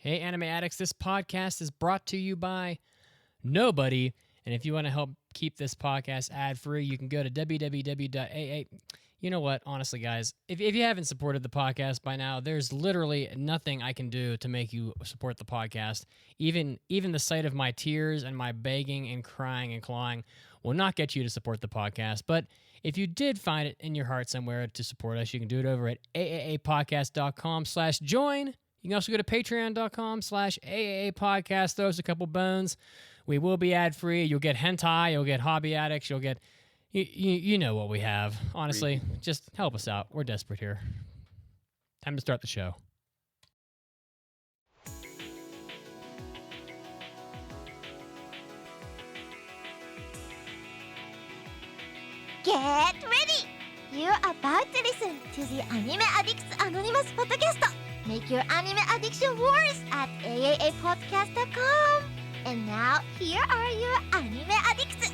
Hey, Anime Addicts, this podcast is brought to you by nobody. And if you want to help keep this podcast ad-free, you can go to www.aa. You know what? Honestly, guys, if you haven't supported the podcast by now, there's literally nothing I can do to make you support the podcast. Even the sight of my tears and my begging and crying and clawing will not get you to support the podcast. But if you did find it in your heart somewhere to support us, you can do it over at aapodcast.com/join. You can also go to patreon.com/AAA-podcast. Throw us a couple bones. We will be ad-free. You'll get hentai. You'll get hobby addicts. You'll get... You know what we have. Honestly, just help us out. We're desperate here. Time to start the show. Get ready! You're about to listen to the Anime Addicts Anonymous Podcast. Make your anime addiction worse at aapodcast.com. And now, here are your anime addicts.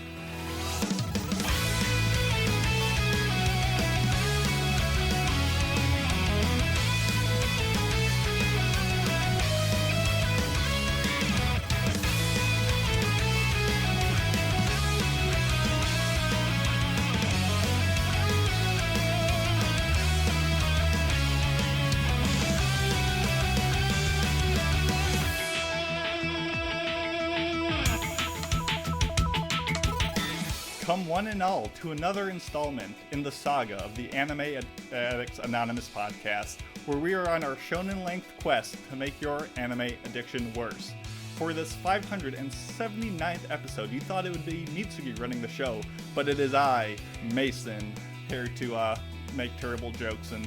Come one and all to another installment in the saga of the Anime Addicts Anonymous podcast, where we are on our shonen-length quest to make your anime addiction worse. For this 579th episode, you thought it would be Mitsugi running the show, but it is I, Mason, here to make terrible jokes and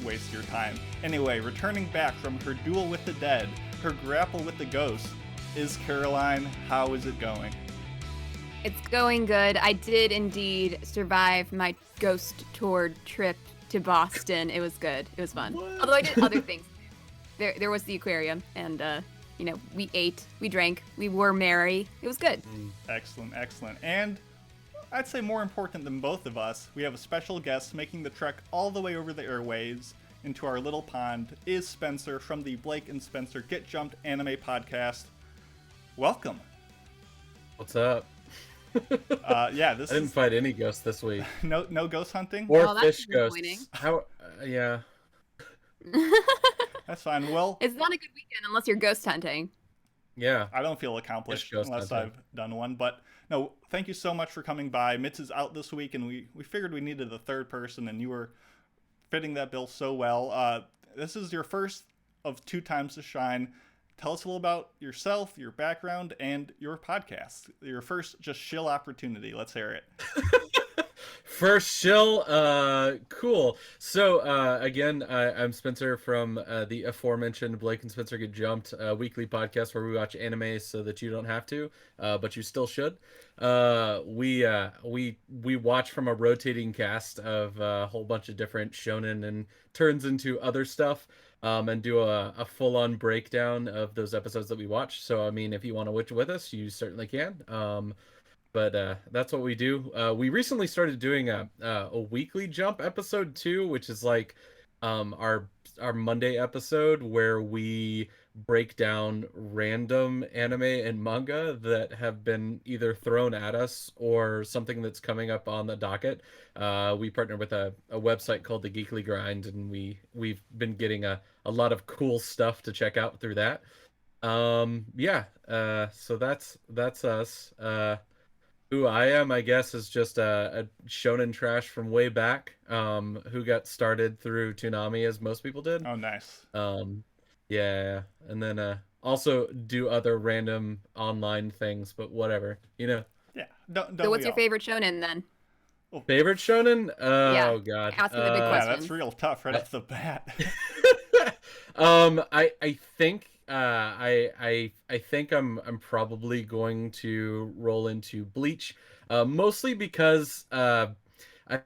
waste your time. Anyway, returning back from her duel with the dead, her grapple with the ghost, is Caroline. How is it going? It's going good. I did indeed survive my ghost tour trip to Boston. It was good. It was fun. What? Although I did other things. There was the aquarium, and we ate, we drank, we were merry. It was good. Excellent, excellent. And I'd say more important than both of us, we have a special guest making the trek all the way over the airwaves into our little pond, is Spencer from the Blake and Spencer Get Jumped anime podcast. Welcome. What's up? I didn't fight any ghosts this week. No ghost hunting? Or Oh, fish that's ghosts. disappointing. Yeah. That's fine. Well, It's not a good weekend unless you're ghost hunting. Yeah. I don't feel accomplished Fish ghost unless hunting. I've done one. But no, thank you so much for coming by. Mitz is out this week, and we figured we needed a third person, and you were fitting that bill so well. This is your first of 2 times to shine. Tell us a little about yourself, your background, and your podcast. Your first just shill opportunity. Let's hear it. First shill, cool. So, again, I'm Spencer from the aforementioned Blake and Spencer Get Jumped weekly podcast where we watch anime so that you don't have to, but you still should. We watch from a rotating cast of a whole bunch of different shonen and turns into other stuff. And do a full-on breakdown of those episodes that we watch. So, I mean, if you want to watch with us, you certainly can. But that's what we do. We recently started doing a weekly jump episode too, which is like our Monday episode where we break down random anime and manga that have been either thrown at us or something that's coming up on the docket. We partner with a website called the Geekly Grind, and we've been getting a lot of cool stuff to check out through that. So that's us. Who I am, I guess, is just a shonen trash from way back, who got started through Toonami, as most people did. Oh, nice. Yeah, and then also do other random online things, but whatever, Yeah. Don't So what's we your all? favorite shonen then? Favorite shonen? Yeah, Oh God, asking the big Yeah, question. that's real tough right off the bat. I think I think I'm probably going to roll into Bleach, mostly because I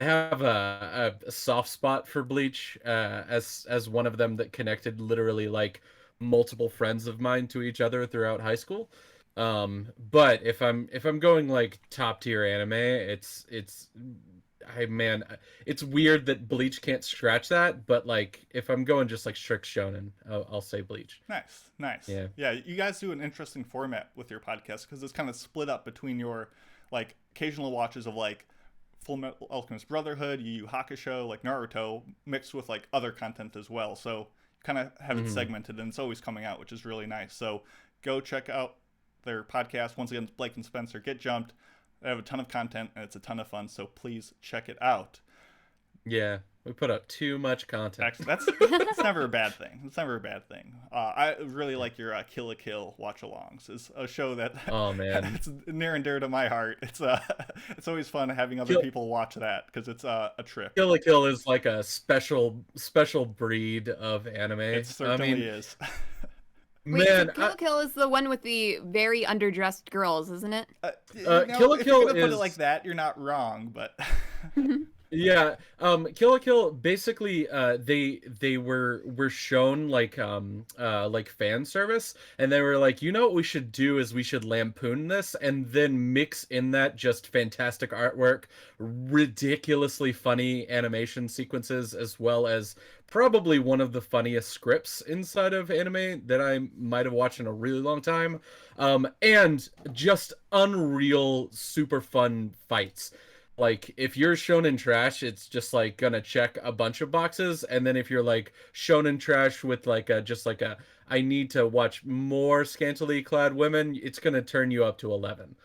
have a soft spot for Bleach, as one of them that connected literally like multiple friends of mine to each other throughout high school. But if I'm going like top tier anime, man, it's weird that Bleach can't scratch that, but like if I'm going just like strict shonen, I'll say Bleach. Nice. Yeah. You guys do an interesting format with your podcast because it's kind of split up between your like occasional watches of like Full Metal Alchemist Brotherhood, Yu Yu Hakusho, like Naruto, mixed with like other content as well. So you kind of have it segmented, and it's always coming out, which is really nice. So go check out their podcast. Once again, it's Blake and Spencer. Get Jumped. They have a ton of content, and it's a ton of fun. So please check it out. Yeah, we put out too much content. Actually, that's never a bad thing. It's never a bad thing. I really like your Kill la Kill watch-alongs. It's a show that Oh man, it's near and dear to my heart. It's always fun having other people watch that because it's a trip. Kill la Kill is like a special breed of anime. It certainly is. Wait, Man, so Kill la Kill is the one with the very underdressed girls, isn't it? Kill la Kill Kill, if you're gonna put is- it like that, you're not wrong, but yeah, Kill la Kill basically they were shown like fan service, and they were like, you know what we should do is we should lampoon this and then mix in that just fantastic artwork, ridiculously funny animation sequences, as well as probably one of the funniest scripts inside of anime that I might have watched in a really long time, and just unreal super fun fights. Like if you're shonen trash, it's just like gonna check a bunch of boxes, and then if you're like shonen trash with like a I need to watch more scantily clad women, it's gonna turn you up to 11.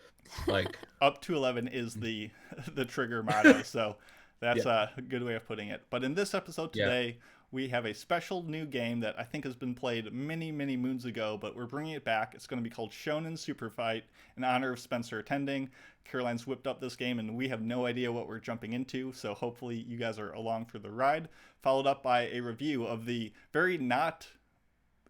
Like up to 11 is the trigger motto. So that's a good way of putting it. But in this episode today, we have a special new game that I think has been played many moons ago, but we're bringing it back. It's going to be called Shonen Superfight in honor of Spencer attending. Caroline's whipped up this game, and we have no idea what we're jumping into, so hopefully you guys are along for the ride. Followed up by a review of the very not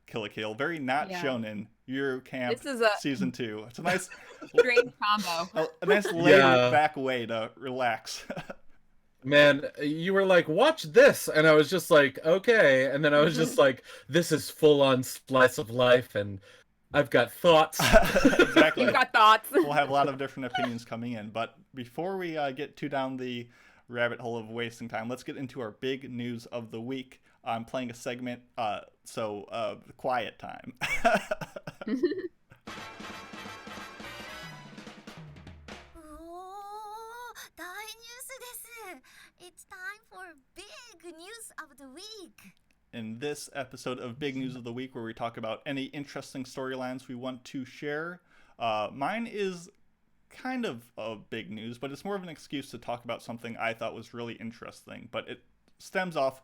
Kill la Kill, very not shonen Yuru Camp Season 2. It's a nice strange combo. a nice laid back way to relax. Man, you were like, watch this, and I was just like, okay, and then I was just like, this is full on slice of life, and I've got thoughts. Exactly. You've got thoughts. We'll have a lot of different opinions coming in, but before we get too down the rabbit hole of wasting time, let's get into our big news of the week. I'm playing a segment, so quiet time. 大ニュースです。It's time for big news of the week. In this episode of Big News of the Week, where we talk about any interesting storylines we want to share, mine is kind of big news, but it's more of an excuse to talk about something I thought was really interesting. But it stems off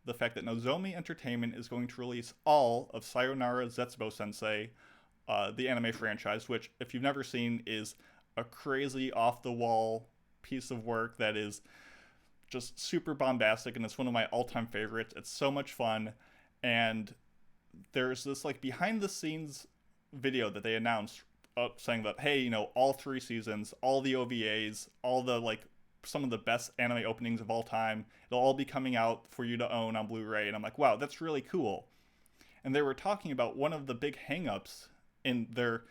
the fact that Nozomi Entertainment is going to release all of Sayonara Zetsubo Sensei, the anime franchise, which, if you've never seen, is a crazy off-the-wall piece of work that is just super bombastic, and it's one of my all-time favorites. It's so much fun, and there's this like behind-the-scenes video that they announced saying that, hey, you know, all 3 seasons, all the OVAs, all the like some of the best anime openings of all time, it'll all be coming out for you to own on Blu-ray. And I'm like, wow, that's really cool. And they were talking about one of the big hang-ups in their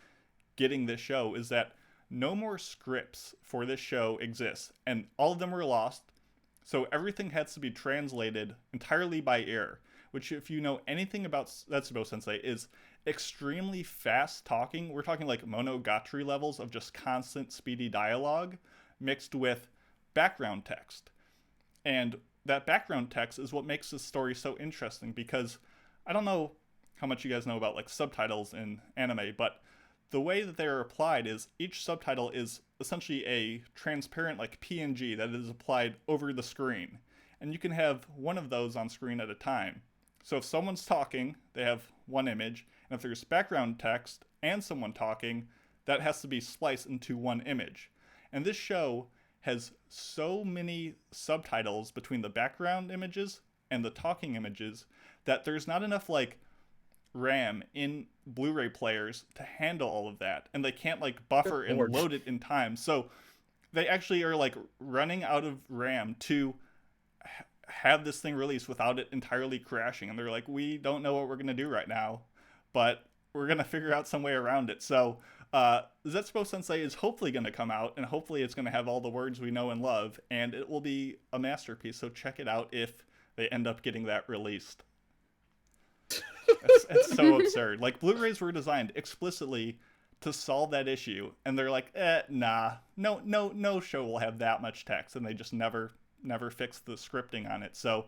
getting this show is that no more scripts for this show exist, and all of them were lost. So everything has to be translated entirely by ear, which, if you know anything about Zetsubo Sensei, is extremely fast talking. We're talking like Monogatari levels of just constant speedy dialogue mixed with background text. And that background text is what makes this story so interesting, because I don't know how much you guys know about like subtitles in anime, but the way that they are applied is each subtitle is essentially a transparent like PNG that is applied over the screen. And you can have one of those on screen at a time. So if someone's talking, they have one image, and if there's background text and someone talking, that has to be spliced into one image. And this show has so many subtitles between the background images and the talking images that there's not enough like RAM in Blu-ray players to handle all of that, and they can't like buffer and load it in time. So they actually are like running out of RAM to have this thing released without it entirely crashing, and they're like, we don't know what we're gonna do right now, but we're gonna figure out some way around it. So Zetsubo Sensei is hopefully gonna come out, and hopefully it's gonna have all the words we know and love, and it will be a masterpiece. So check it out if they end up getting that released. It's so absurd. Like, Blu-rays were designed explicitly to solve that issue, and they're like, nah, no show will have that much text, and they just never fixed the scripting on it. So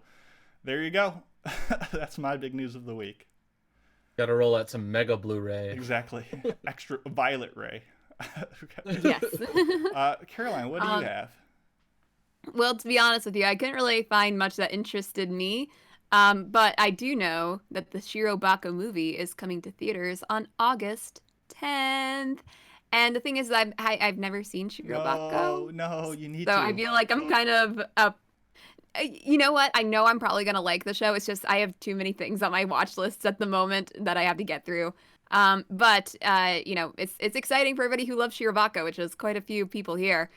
there you go. That's my big news of the week. Gotta roll out some Mega Blu-ray. Exactly. Extra Violet Ray. Yes. Caroline, what do you have? Well, to be honest with you, I couldn't really find much that interested me. But I do know that the Shirobako movie is coming to theaters on August 10th. And the thing is, I've never seen Shirobako. No, you need so to. I feel like I'm kind of you know what? I know I'm probably gonna like the show. It's just I have too many things on my watch list at the moment that I have to get through. But you know, it's exciting for everybody who loves Shirobako, which is quite a few people here.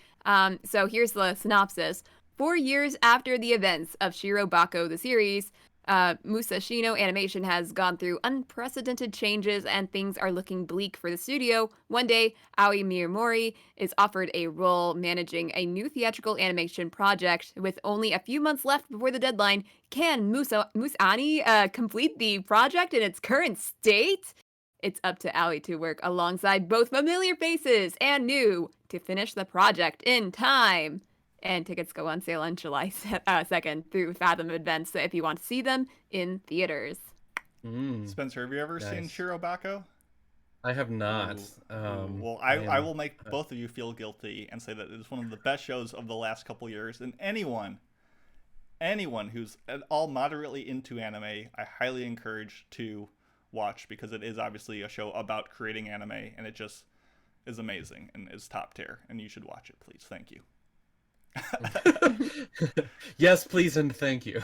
So here's the synopsis. 4 years after the events of Shirobako, the series, Musashino Animation has gone through unprecedented changes and things are looking bleak for the studio. One day, Aoi Miyamori is offered a role managing a new theatrical animation project. With only a few months left before the deadline, can Musani complete the project in its current state? It's up to Aoi to work alongside both familiar faces and new to finish the project in time. And tickets go on sale on July 2nd through Fathom Events, so if you want to see them in theaters. Spencer, have you ever seen Shirobako? I have not. Well, I will make both of you feel guilty and say that it is one of the best shows of the last couple years. And anyone who's at all moderately into anime, I highly encourage to watch, because it is obviously a show about creating anime, and it just is amazing and is top tier. And you should watch it, please. Thank you. Yes, please, and thank you.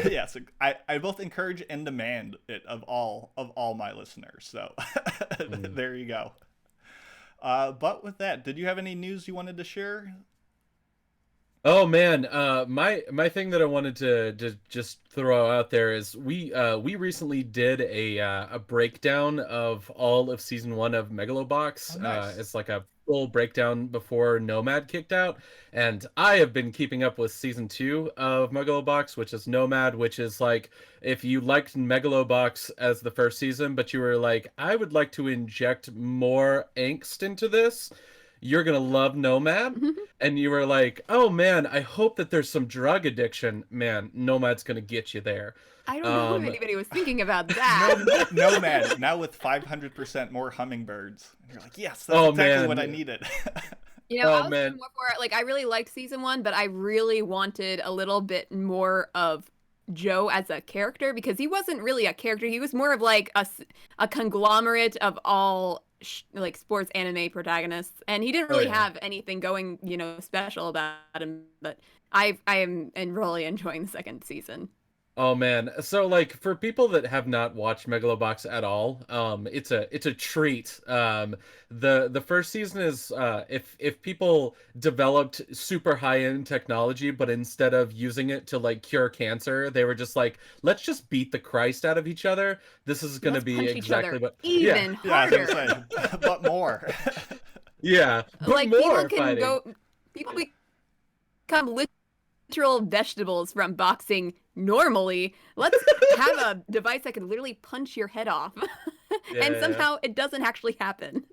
Yes, I both encourage and demand it of all my listeners. So there you go. But with that, did you have any news you wanted to share? Oh man, my thing that I wanted to just throw out there is we recently did a breakdown of all of season 1 of Megalobox. Oh, nice. It's like a full breakdown before Nomad kicked out, and I have been keeping up with season 2 of Megalobox, which is Nomad, which is like, if you liked Megalobox as the first season, but you were like, I would like to inject more angst into this, you're gonna love Nomad. And you were like, oh man, I hope that there's some drug addiction. Man, Nomad's gonna get you there. I don't know if anybody was thinking about that. Nomad, now with 500% more hummingbirds. And you're like, yes, that's exactly what I needed. You know, I was more for it. Like, I really liked season 1, but I really wanted a little bit more of Joe as a character, because he wasn't really a character. He was more of like a conglomerate of all like sports anime protagonists, and he didn't really have anything going, you know, special about him. But I am really enjoying the second season. Oh man, so like for people that have not watched Megalobox at all, it's a treat. The first season is if people developed super high-end technology, but instead of using it to like cure cancer, they were just like, let's just beat the Christ out of each other. This is going to be exactly what even harder. Yeah, I was gonna say, but more. Yeah, but like more people can people become literal vegetables from boxing normally. Let's have a device that can literally punch your head off. And somehow it doesn't actually happen.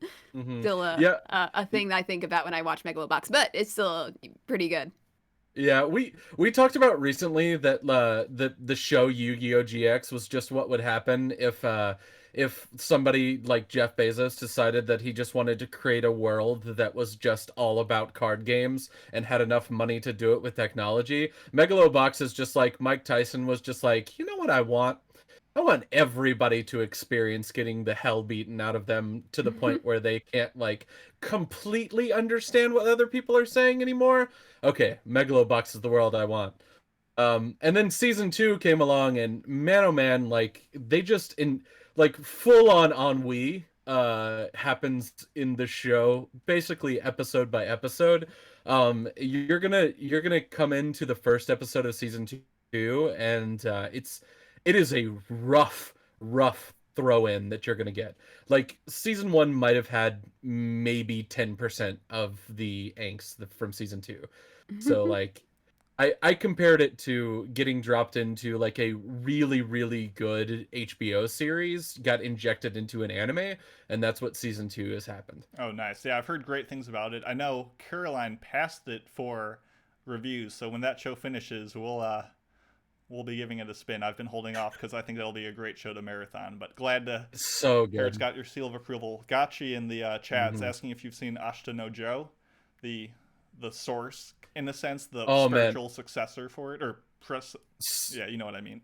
Still a thing that I think about when I watch Megalobox, but it's still pretty good. Yeah, we talked about recently that the show Yu-Gi-Oh! GX was just what would happen if somebody like Jeff Bezos decided that he just wanted to create a world that was just all about card games and had enough money to do it with technology. Megalobox is just like Mike Tyson was just like, you know what I want? I want everybody to experience getting the hell beaten out of them to the point where they can't like completely understand what other people are saying anymore. Okay, Megalobox is the world I want. And then season 2 came along, and man oh man, like they just like full on ennui happens in the show, basically episode by episode. You're gonna come into the first episode of season 2, and it is a rough throw in that you're gonna get. Like season 1 might have had maybe 10% of the angst from season 2. So like I compared it to getting dropped into like a really, really good HBO series got injected into an anime, and that's what season 2 has happened. Oh, nice. Yeah, I've heard great things about it. I know Caroline passed it for reviews, so when that show finishes, we'll be giving it a spin. I've been holding off because I think that'll be a great show to marathon. But glad to So hear it's good. got your seal of approval. Gotchi in the chat's asking if you've seen Ashita no Joe, the source in a sense, the Oh man. spiritual successor for it, or press. Yeah, you know what I mean.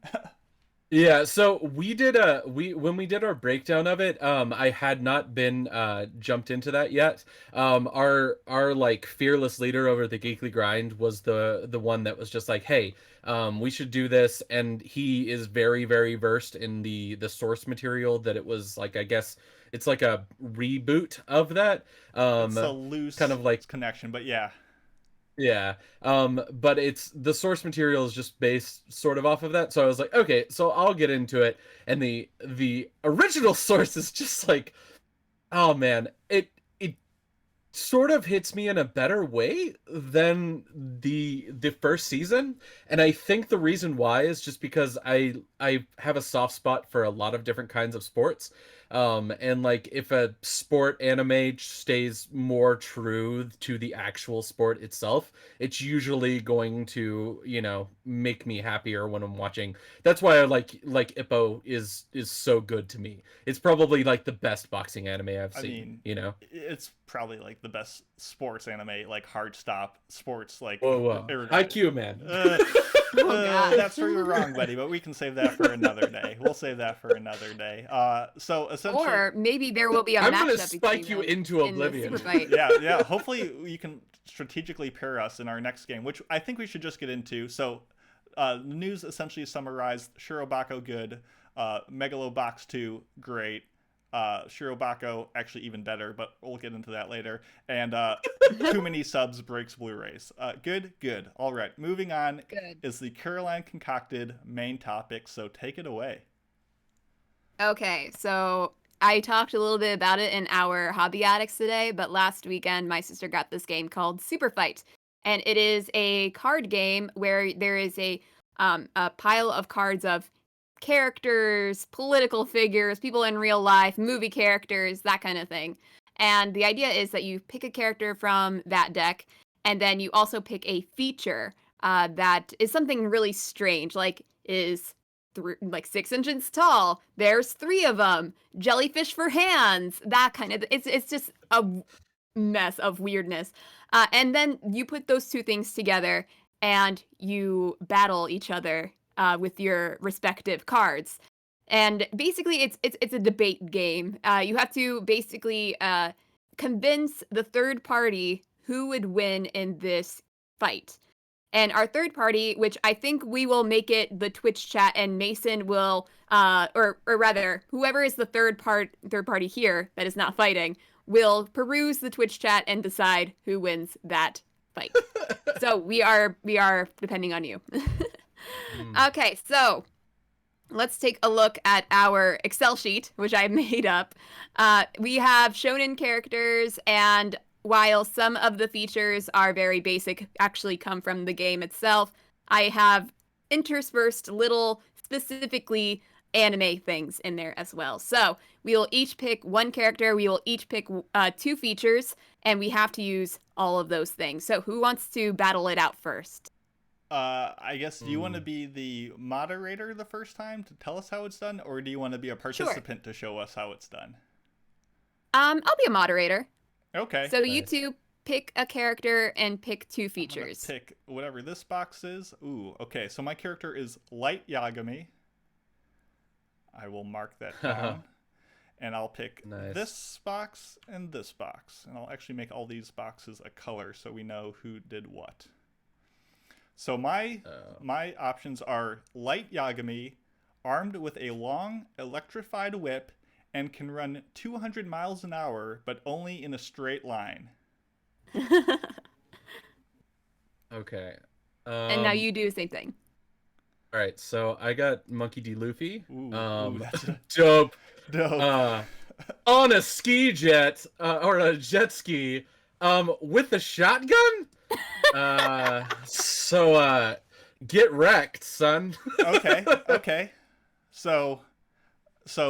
Yeah, so when we did our breakdown of it, I had not been jumped into that yet. Our like fearless leader over the Geekly Grind was the one that was just like, hey, we should do this, and he is very, very versed in the source material that it was like, I guess it's like a reboot of that. It's a loose Kind of like connection, but yeah. yeah. But it's the source material is just based sort of off of that. So I was like, okay, so I'll get into it. And the original source is just like, oh man, it sort of hits me in a better way than the first season. And I think the reason why is just because I have a soft spot for a lot of different kinds of sports. And like if a sport anime stays more true to the actual sport itself, it's usually going to, you know, make me happier when I'm watching. That's why I like Ippo is so good to me. It's probably like the best boxing anime I've seen, mean, you know. It's probably like the best sports anime, like hard stop sports, like Whoa. IQ, man. That's where you're wrong, buddy. But we can save that for another day. We'll save that for another day. So essentially, Or maybe there will be a I'm matchup gonna spike you between them into in the oblivion. super fight. yeah. Hopefully, you can strategically pair us in our next game, which I think we should just get into. So, the news essentially summarized: Shirobako good, Megalobox 2 great, Shirobako actually even better, but we'll get into that later. And too many subs breaks Blu-rays. Good. All right, moving on Good. is the Caroline concocted main topic. So take it away. Okay, so I talked a little bit about it in our Hobby Addicts today, but last weekend my sister got this game called Superfight. And it is a card game where there is a pile of cards of characters, political figures, people in real life, movie characters, that kind of thing. And the idea is that you pick a character from that deck, and then you also pick a feature that is something really strange, like is like 6 inches tall. There's 3 of them. Jellyfish for hands. That kind of. It's just a mess of weirdness. And then you put those two things together, and you battle each other with your respective cards. And basically, it's a debate game. You have to basically convince the third party who would win in this fight. And our third party, which I think we will make it the Twitch chat, and Mason will, or rather, whoever is the third party here that is not fighting, will peruse the Twitch chat and decide who wins that fight. So we are depending on you. Okay, so let's take a look at our Excel sheet, which I made up. We have shonen characters, and while some of the features are very basic, actually come from the game itself, I have interspersed little specifically anime things in there as well. So we will each pick one character, we will each pick 2 features, and we have to use all of those things. So who wants to battle it out first? I guess, do you want to be the moderator the first time to tell us how it's done, or do you want to be a participant to show us how it's done? I'll be a moderator. Okay. So you two pick a character and pick 2 features. Pick whatever this box is. Ooh, okay. So my character is Light Yagami. I will mark that down. And I'll pick this box and this box. And I'll actually make all these boxes a color so we know who did what. So my options are Light Yagami, armed with a long electrified whip, and can run 200 miles an hour, but only in a straight line. Okay. And now you do the same thing. All right, so I got Monkey D. Luffy. Ooh, that's Dope. dope. On a ski jet or a jet ski, with a shotgun. So get wrecked, son. Okay. So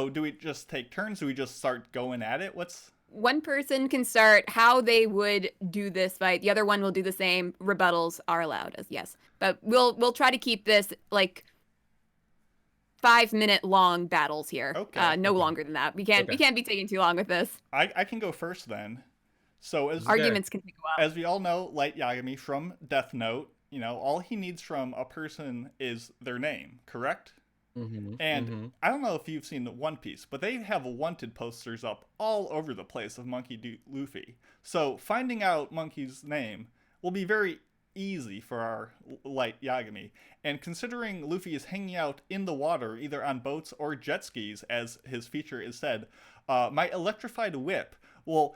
do we just take turns? Do we just start going at it? What's One person can start how they would do this fight. The other one will do the same. Rebuttals are allowed, as yes. But we'll try to keep this like 5-minute long battles here. Okay. No longer than that. We can't be taking too long with this. I can go first then. So as Arguments can take a while. as we all know, Light Yagami from Death Note, all he needs from a person is their name, correct? And I don't know if you've seen One Piece, but they have wanted posters up all over the place of Monkey D. Luffy. So finding out Monkey's name will be very easy for our Light Yagami. And considering Luffy is hanging out in the water, either on boats or jet skis, as his feature is said, my electrified whip will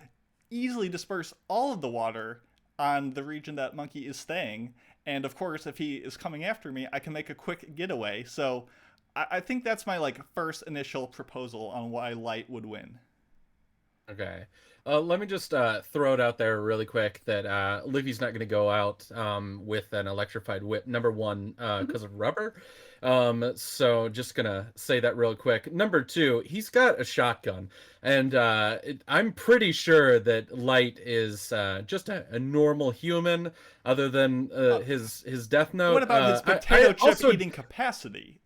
easily disperse all of the water on the region that Monkey is staying. And of course, if he is coming after me, I can make a quick getaway. So I think that's my first initial proposal on why Light would win. Okay. Let me just throw it out there really quick that Luffy's not going to go out with an electrified whip, number one, because of rubber. So just going to say that real quick. Number two, he's got a shotgun. And I'm pretty sure that Light is just a normal human, other than his Death Note. What about his potato chip eating capacity?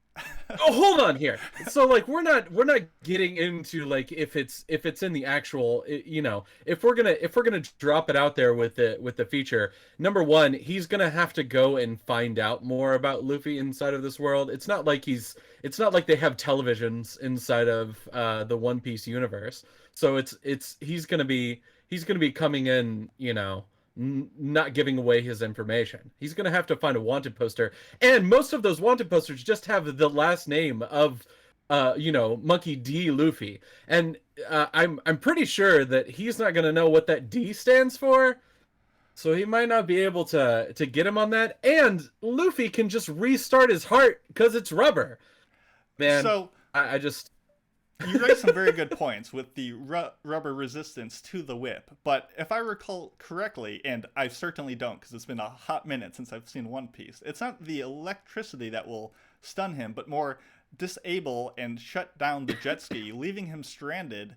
Oh, hold on here. So we're not getting into if it's in the actual, if we're gonna drop it out there with the feature. Number one, he's gonna have to go and find out more about Luffy inside of this world. It's not like they have televisions inside of the One Piece universe. So he's gonna be coming in, not giving away his information. He's going to have to find a wanted poster, and most of those wanted posters just have the last name of Monkey D. Luffy, and I'm pretty sure that he's not going to know what that D stands for, so he might not be able to get him on that. And Luffy can just restart his heart because it's rubber. Man, so I just you raised some very good points with the rubber resistance to the whip, but if I recall correctly, and I certainly don't because it's been a hot minute since I've seen One Piece, it's not the electricity that will stun him, but more disable and shut down the jet ski, leaving him stranded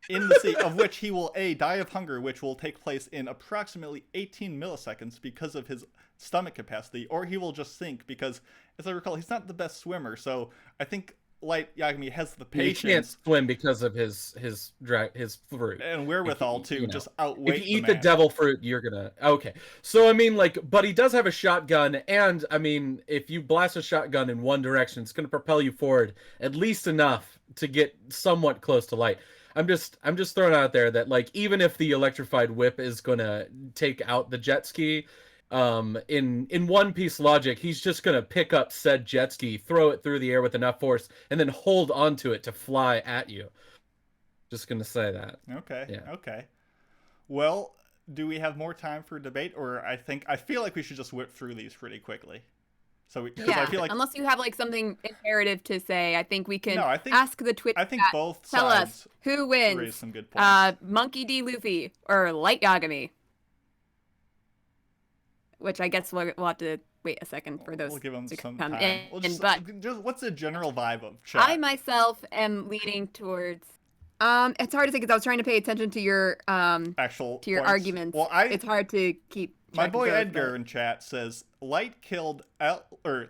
in the sea, of which he will die of hunger, which will take place in approximately 18 milliseconds because of his stomach capacity, or he will just sink because, as I recall, he's not the best swimmer, so I think Light Yagami has the patience. He can't swim because of his fruit and wherewithal to just outweigh. If you eat the devil fruit, you're gonna So I mean, but he does have a shotgun, and I mean, if you blast a shotgun in one direction, it's gonna propel you forward at least enough to get somewhat close to Light. I'm just throwing out there that even if the electrified whip is gonna take out the jet ski, in One Piece logic, he's just gonna pick up said jet ski, throw it through the air with enough force, and then hold onto it to fly at you. Just gonna say that. Okay. Yeah. Okay. Well, do we have more time for debate, or I feel like we should just whip through these pretty quickly. So I feel like unless you have something imperative to say, I think we can ask the Twitch. I think chat, both tell sides us who wins. raise some good points. Monkey D. Luffy or Light Yagami. Which I guess we'll have to wait a second for those We'll give them to some come time. in. But What's the general vibe of chat? I myself am leaning towards. It's hard to say because I was trying to pay attention to your actual to your points. arguments. Well, it's hard to keep. My track boy of those, Edgar in chat says Light killed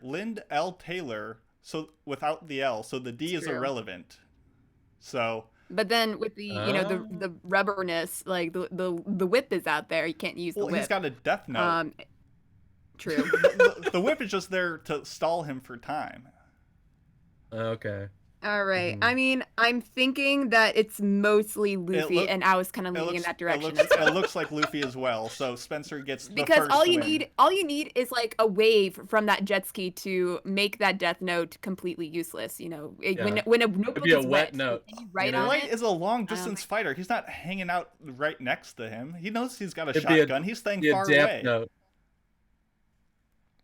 Lind L. Taylor, so without the L, so the D is true. irrelevant. So. But then with the the rubberness, the whip is out there, you can't use the whip. He's got a death note. True. The whip is just there to stall him for time. Okay. All right. I mean, I'm thinking that it's mostly Luffy, and I was kind of leaning in that direction. It looks like Luffy as well. So Spencer gets the because first all you win. need is a wave from that jet ski to make that death note completely useless. When a notebook It'd be a is wet note. You write on Light it. is a long distance fighter. He's not hanging out right next to him. He knows he's got a It'd be shotgun. He's staying far away. Note.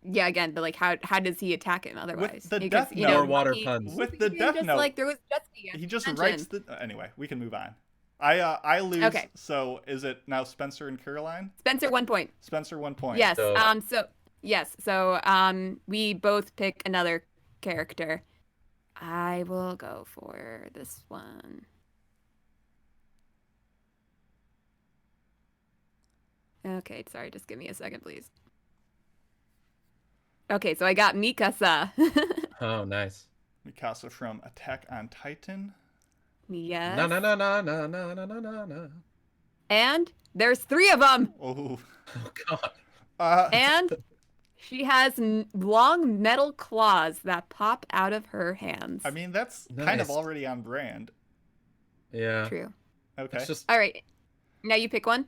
yeah, again, but like how does he attack him otherwise? the Because, Death you know, Note. More water he- puns. With the he Death just Note, like there was jet ski he just attention. writes the. Anyway, we can move on. I lose. Okay. So is it now Spencer and Caroline? Spencer 1 point. Spencer 1 point. Yes. So- So we both pick another character. I will go for this one. Okay, sorry, just give me a second, please. Okay, so I got Mikasa. Oh, nice. Mikasa from Attack on Titan. Yes. No, no, no, no, no, no, no, no, no, no. And there's 3 of them. Oh. Oh God. And she has long metal claws that pop out of her hands. I mean, that's kind of Nice. already on brand. Yeah. True. Okay. It's just. All right. Now you pick one.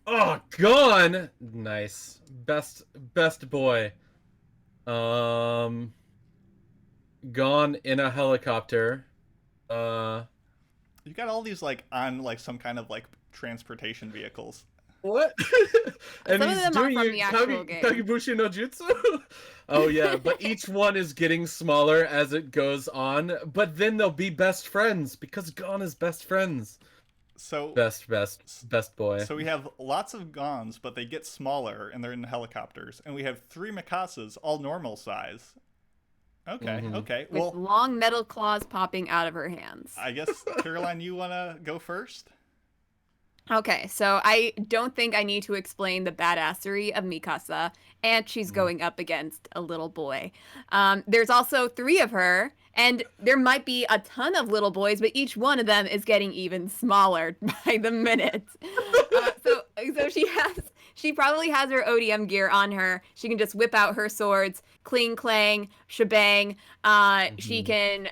Oh, gone. Nice. Best boy. Gone in a helicopter. You got all these like on like some kind of like transportation vehicles. What? And Some of he's them are doing from your the actual game. Kagebushi no Jutsu. Oh yeah, but each one is getting smaller as it goes on. But then they'll be best friends because Gon is best friends. So Best boy. So we have lots of Gons, but they get smaller and they're in helicopters. And we have 3 Mikasas, all normal size. Okay, Mhm. okay. With Well, long metal claws popping out of her hands. I guess, Caroline, you want to go first? Okay, so I don't think I need to explain the badassery of Mikasa, and she's going up against a little boy. There's also 3 of her, and there might be a ton of little boys, but each one of them is getting even smaller by the minute. So she probably has her ODM gear on her. She can just whip out her swords, cling clang, shebang. She can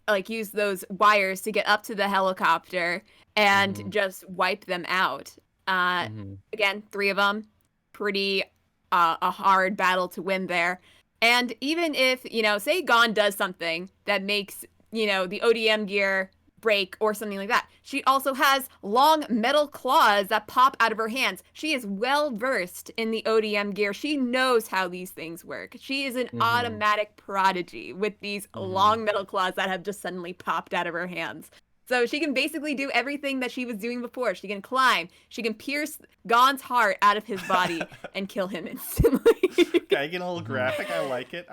like use those wires to get up to the helicopter and just wipe them out. Again, 3 of them, pretty a hard battle to win there. And even if, say Gon does something that makes, the ODM gear break or something like that, she also has long metal claws that pop out of her hands. She is well versed in the ODM gear. She knows how these things work. She is an automatic prodigy with these long metal claws that have just suddenly popped out of her hands. So she can basically do everything that she was doing before. She can climb. She can pierce Gon's heart out of his body and kill him instantly. Okay, getting a little graphic. I like it.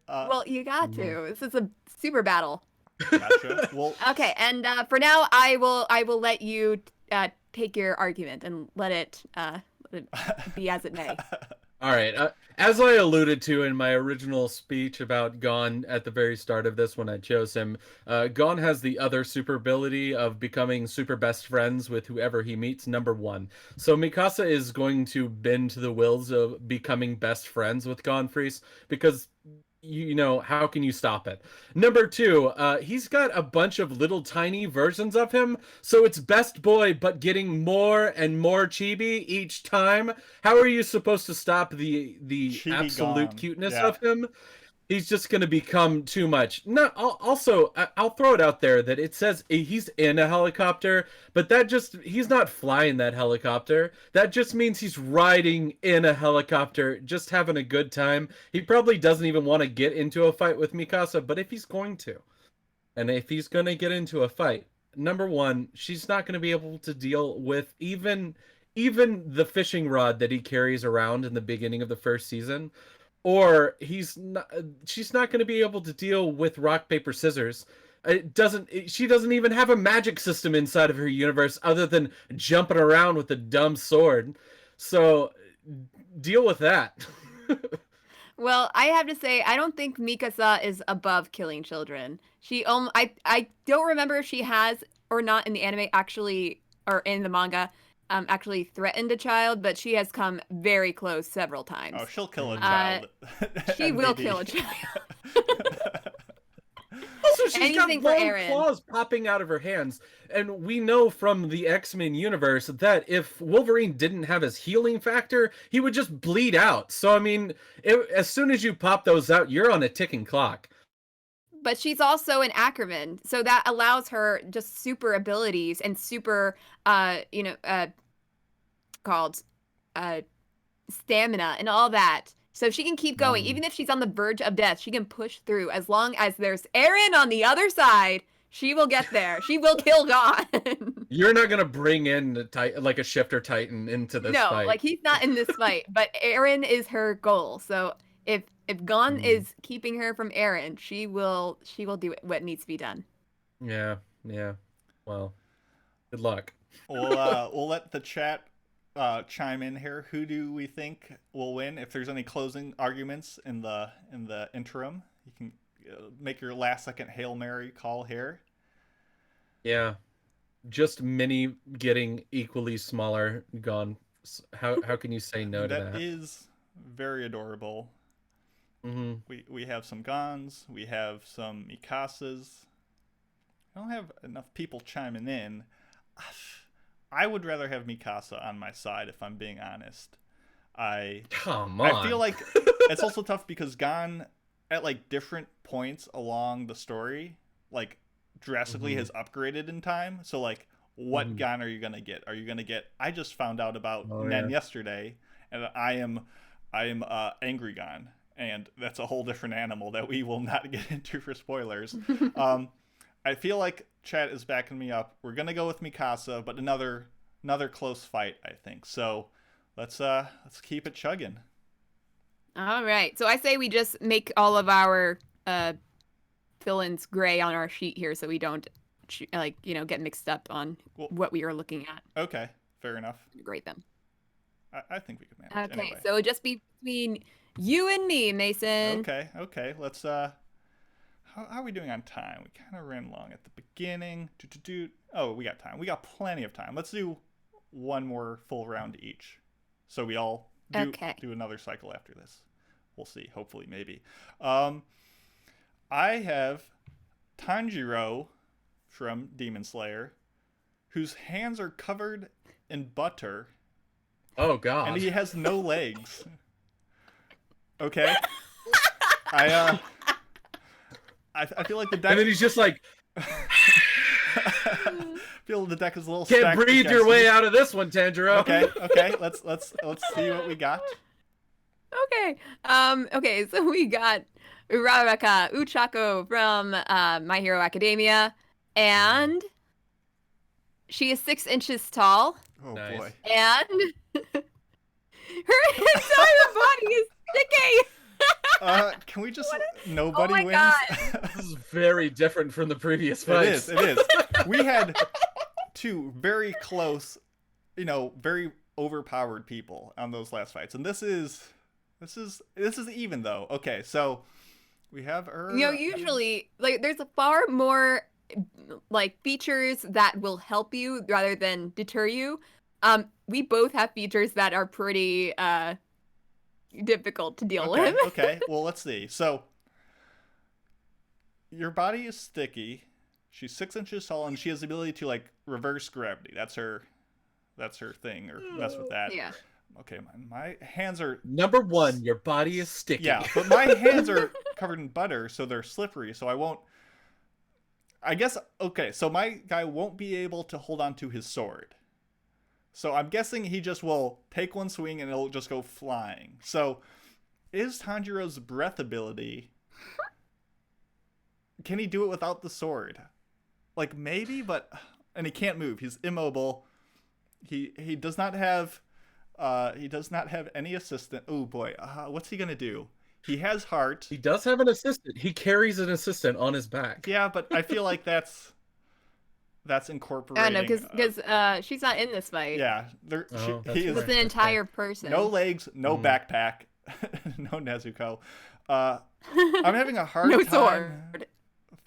Well, you got to. This is a super battle. Gotcha. Well, Okay, and for now, I will let you take your argument and let it be as it may. All right. As I alluded to in my original speech about Gon at the very start of this when I chose him, Gon has the other super ability of becoming super best friends with whoever he meets, number 1. So Mikasa is going to bend to the wills of becoming best friends with Gon Freeze because how can you stop it? Number 2, he's got a bunch of little tiny versions of him, so it's best boy but getting more and more chibi each time. How are you supposed to stop the Chibi absolute Gon. cuteness Yeah. of him? He's just going to become too much. No, also, I'll throw it out there that it says he's in a helicopter, but he's not flying that helicopter. That just means he's riding in a helicopter, just having a good time. He probably doesn't even want to get into a fight with Mikasa, but if he's going to, and if he's going to get into a fight, number 1, she's not going to be able to deal with even the fishing rod that he carries around in the beginning of the first season. Or she's not going to be able to deal with rock, paper, scissors. She doesn't even have a magic system inside of her universe other than jumping around with a dumb sword. So deal with that. Well, I have to say, I don't think Mikasa is above killing children. I don't remember if she has or not in the anime actually, or in the manga, actually threatened a child, but she has come very close several times. oh, she'll kill a child. She will NBD. kill a child. Also, she's Anything got for long Eren. claws popping out of her hands. And we know from the X-Men universe that if Wolverine didn't have his healing factor, he would just bleed out. So, I mean, as soon as you pop those out, you're on a ticking clock. But she's also an Ackerman, so that allows her just super abilities and super, called stamina and all that So she can keep going. Even if she's on the verge of death, she can push through. As long as there's Eren on the other side, she will get there. She will kill Gon. You're not gonna bring in a shifter titan into this fight. No, like he's not in this fight, but Eren is her goal. So if Gon is keeping her from Eren, she will do what needs to be done. Yeah. Well, good luck. We'll let the chat chime in here. Who do we think will win? If there's any closing arguments in the interim, you can make your last second Hail Mary call here. Yeah, just Minnie getting equally smaller. Gone. How can you say no to that? That is very adorable. Mm-hmm. We have some Gons. We have some Mikasas. I don't have enough people chiming in. I would rather have Mikasa on my side, if I'm being honest. Come on. I feel like it's also tough because Gon, at like different points along the story, like drastically has upgraded in time. So like, what Gon are you gonna get? Are you gonna get? I just found out about Nen yesterday, and I am angry Gon, and that's a whole different animal that we will not get into for spoilers. I feel like chat is backing me up. We're gonna go with Mikasa, but another close fight, I think. So let's keep it chugging. All right. So I say we just make all of our fill-ins gray on our sheet here, so we don't get mixed up on what we are looking at. Okay, fair enough. Grade them. I think we can manage. Okay, anyway. so it'll just be between you and me, Mason. Okay. Let's how are we doing on time? We kind of ran long at the beginning. Oh, we got time. We got plenty of time. Let's do one more full round each. So we all do another cycle after this. We'll see. Hopefully, maybe. I have Tanjiro from Demon Slayer, whose hands are covered in butter. Oh, God. And he has no legs. Okay? I feel like the deck... And then he's just like... I feel the deck is a little Can't stacked breathe your way out of this one, Tanjiro. Okay. Let's see what we got. Okay, so we got Uraraka Uchako from My Hero Academia, and she is 6 inches tall. Oh, Nice. boy. And her entire body is sticky. Can we just... Nobody my wins? God. This is very different from the previous fights. It is. We had two very close, very overpowered people on those last fights. And this is even, though. Okay, so we have her... Usually, there's a far more, features that will help you rather than deter you. We both have features that are pretty difficult to deal with. Okay, well, let's see. So, your body is sticky. She's 6 inches tall, and she has the ability to, reverse gravity. That's her thing, or mess with that. Yeah. Okay, my hands are... Number one, your body is sticky. Yeah, but my hands are covered in butter, so they're slippery, so I won't... I guess, okay, so my guy won't be able to hold on to his sword. So I'm guessing he just will take one swing and it'll just go flying. So is Tanjiro's breath ability... Can he do it without the sword? Maybe, but... And he can't move. He's immobile. He does not have... he does not have any assistant. Oh boy, what's he gonna do? He has heart. He does have an assistant. He carries an assistant on his back. Yeah, but I feel like that's incorporating. I don't know, because she's not in this fight. Yeah, he is with an entire person. no legs, no backpack, no Nezuko. I'm having a hard No time sword.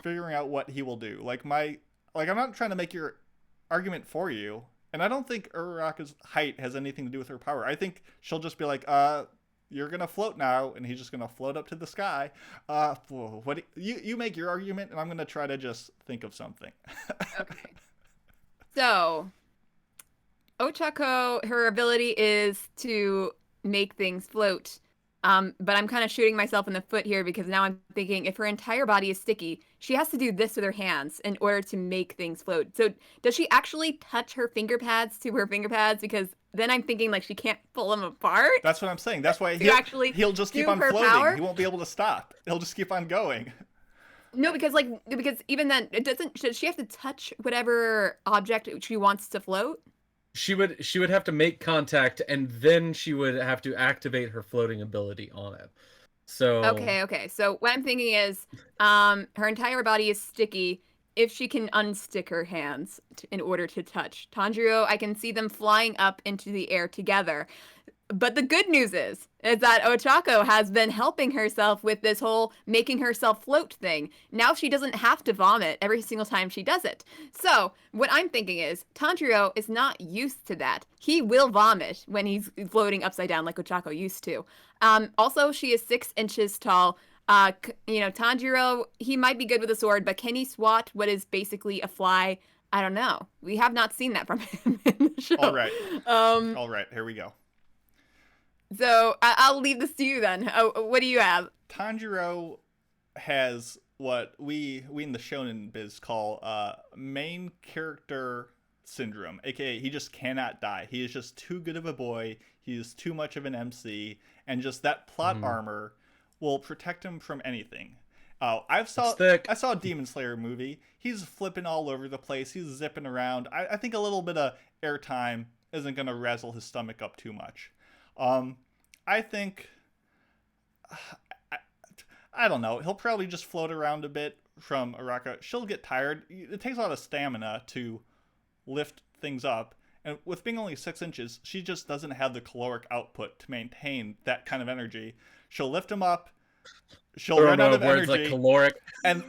figuring out what he will do. I'm not trying to make your argument for you. And I don't think Uraraka's height has anything to do with her power. I think she'll just be like, you're going to float now, and he's just going to float up to the sky. You make your argument, and I'm going to try to just think of something. Okay. So, Ochako, her ability is to make things float. But I'm kind of shooting myself in the foot here because now I'm thinking if her entire body is sticky, she has to do this with her hands in order to make things float. So does she actually touch her finger pads to her finger pads? Because then I'm thinking like she can't pull them apart. That's what I'm saying. That's why he'll just keep do on her floating. power? He won't be able to stop. He'll just keep on going. No, because even then it doesn't. Should she have to touch whatever object she wants to float? She would have to make contact, and then she would have to activate her floating ability on it. So Okay. So what I'm thinking is, her entire body is sticky. If she can unstick her hands in order to touch Tanjiro, I can see them flying up into the air together. But the good news is that Ochako has been helping herself with this whole making herself float thing. Now she doesn't have to vomit every single time she does it. So what I'm thinking is Tanjiro is not used to that. He will vomit when he's floating upside down like Ochako used to. Also, she is 6 inches tall. Tanjiro, he might be good with a sword, but can he swat what is basically a fly? I don't know. We have not seen that from him in the show. All right, here we go. So I'll leave this to you then. What do you have? Tanjiro has what we in the shonen biz call main character syndrome, aka he just cannot die. He is just too good of a boy. He is too much of an MC, and just that plot armor will protect him from anything. I saw a Demon Slayer movie. He's flipping all over the place. He's zipping around. I think a little bit of airtime isn't going to razzle his stomach up too much. I think, I don't know. He'll probably just float around a bit from Araka. She'll get tired. It takes a lot of stamina to lift things up. And with being only 6 inches, she just doesn't have the caloric output to maintain that kind of energy. She'll lift him up. She'll run out of energy. Like caloric. And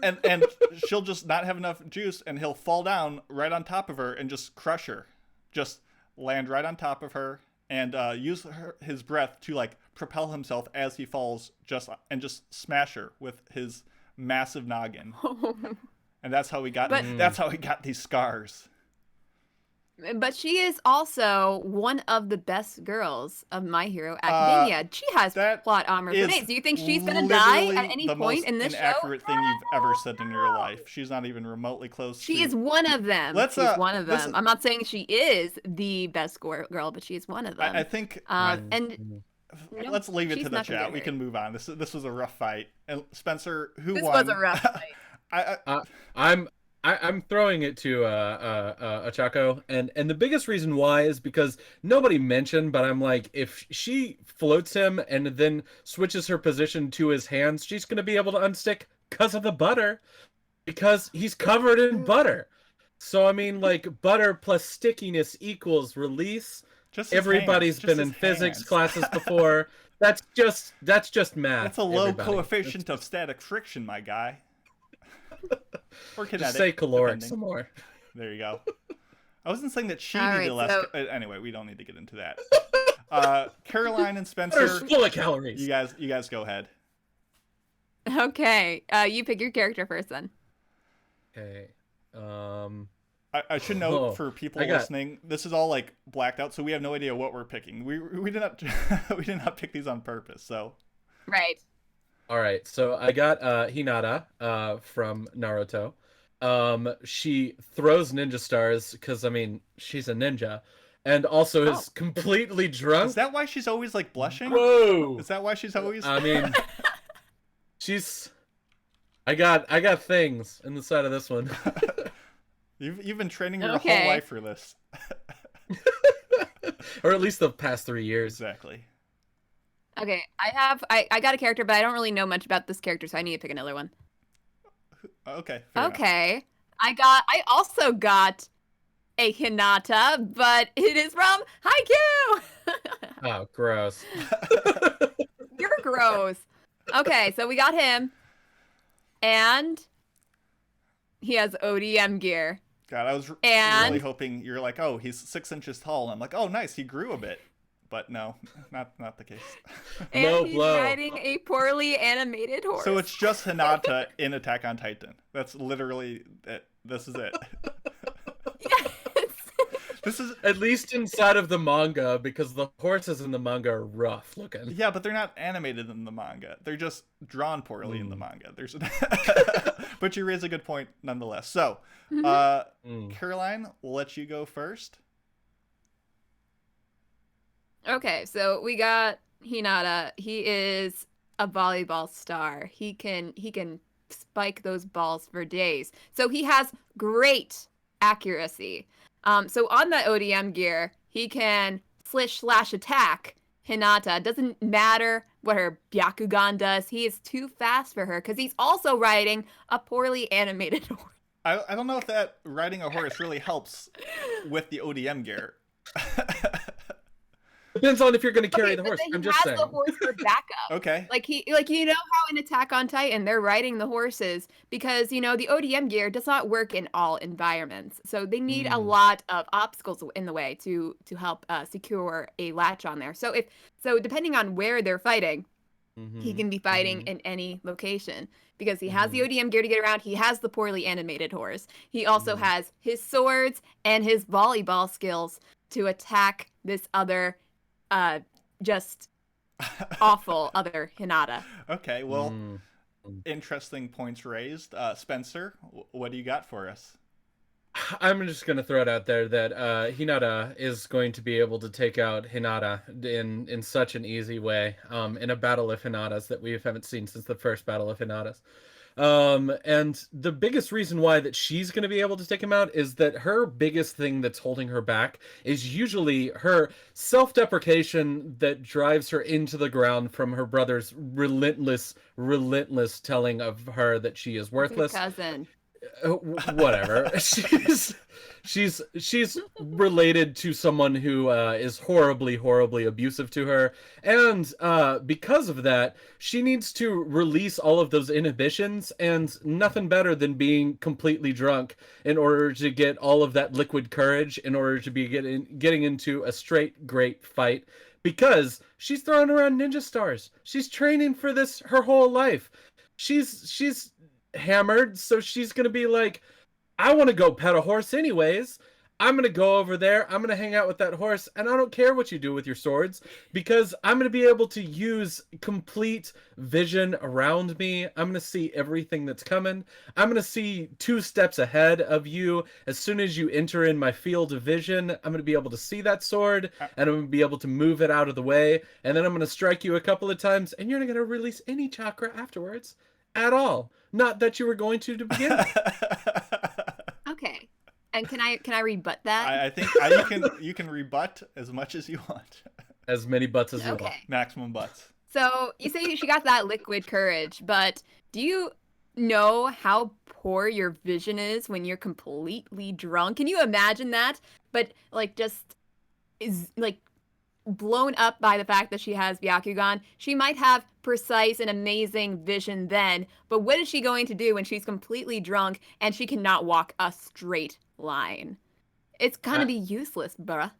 she'll just not have enough juice, and he'll fall down right on top of her and just crush her. Just land right on top of her. And use his breath to like propel himself as he falls, just smash her with his massive noggin. And that's how we got these scars. But she is also one of the best girls of My Hero Academia. She has plot armor for days. Do you think she's gonna die at any point in this show? The most inaccurate thing you've ever said in your life. She's not even remotely close. She is one of them. She's one of them. I'm not saying she is the best girl, but she is one of them. I think. Let's leave it to the chat. We can move on. This was a rough fight. And Spencer, who won? This was a rough fight. I'm throwing it to Ochako, and the biggest reason why is because nobody mentioned, but I'm like, if she floats him and then switches her position to his hands, she's gonna be able to unstick because of the butter, because he's covered in butter. So I mean, like, butter plus stickiness equals release. Everybody's been in physics classes before. That's just math. That's a low coefficient of static friction, my guy. Or kinetic. Just say caloric some more. There you go. I wasn't saying that she needed less. Anyway, we don't need to get into that. Caroline and Spencer, full of calories. You guys go ahead. Okay, you pick your character first, then. Okay. I should note for people listening, this is all like blacked out, so we have no idea what we're picking. We did not we did not pick these on purpose. So. Right. All right, so I got Hinata from Naruto. She throws ninja stars because, I mean, she's a ninja, and also is completely drunk. Is that why she's always like blushing? Whoa! Is that why she's always? I mean, I got things in the side of this one. You've been training your whole life for this. Or at least the past 3 years. Exactly. Okay, I got a character, but I don't really know much about this character, so I need to pick another one. Okay. Okay. I also got a Hinata, but it is from Haikyuu. Oh, gross. You're gross. Okay, so we got him, and he has ODM gear. God, I was really hoping you're like, oh, he's 6 inches tall. And I'm like, oh, nice, he grew a bit. But no, not the case. And he's riding a poorly animated horse. So it's just Hinata in Attack on Titan. That's literally it. This is it. Yes. This is At least inside of the manga, because the horses in the manga are rough looking. yeah, but they're not animated in the manga. They're just drawn poorly in the manga. There's, but you raise a good point nonetheless. So, Caroline, we'll let you go first. Okay, so we got Hinata. He is a volleyball star. He can spike those balls for days. So he has great accuracy. So on that ODM gear, he can slash attack Hinata. Doesn't matter what her Byakugan does. He is too fast for her because he's also riding a poorly animated horse. I don't know if that riding a horse really helps with the ODM gear. Depends on if you're going to carry the but horse. then I'm he just has saying. the horse for backup. Okay. Like you know how in Attack on Titan they're riding the horses because the ODM gear does not work in all environments, so they need a lot of obstacles in the way to help secure a latch on there. So depending on where they're fighting, he can be fighting in any location because he has the ODM gear to get around. He has the poorly animated horse. He also has his swords and his volleyball skills to attack this other just awful other Hinata. Okay, well, interesting points raised. Spencer, what do you got for us? I'm just going to throw it out there that Hinata is going to be able to take out Hinata in such an easy way in a battle of Hinatas that we haven't seen since the first battle of Hinatas. And the biggest reason why that she's going to be able to take him out is that her biggest thing that's holding her back is usually her self-deprecation that drives her into the ground from her brother's relentless telling of her that she is worthless. Your cousin. Whatever. she's related to someone who is horribly abusive to her, and because of that she needs to release all of those inhibitions, and nothing better than being completely drunk in order to get all of that liquid courage in order to be getting into a straight great fight, because she's throwing around ninja stars. She's training for this her whole life. She's hammered, so she's gonna be like, I want to go pet a horse anyways. I'm gonna go over there, I'm gonna hang out with that horse, and I don't care what you do with your swords, because I'm gonna be able to use complete vision around me. I'm gonna see everything that's coming. I'm gonna see 2 steps ahead of you. As soon as you enter in my field of vision, I'm gonna be able to see that sword, and I'm gonna be able to move it out of the way, and then I'm gonna strike you a couple of times, and you're not gonna release any chakra afterwards at all. Not that you were going to begin with. Okay. And can I rebut that? I think you can rebut as much as you want. As many butts as you want. Maximum butts. So you say she got that liquid courage, but do you know how poor your vision is when you're completely drunk? Can you imagine that? But like just is like blown up by the fact that she has Byakugan. She might have precise and amazing vision then, but what is she going to do when she's completely drunk and she cannot walk a straight line? It's gonna be useless, bruh.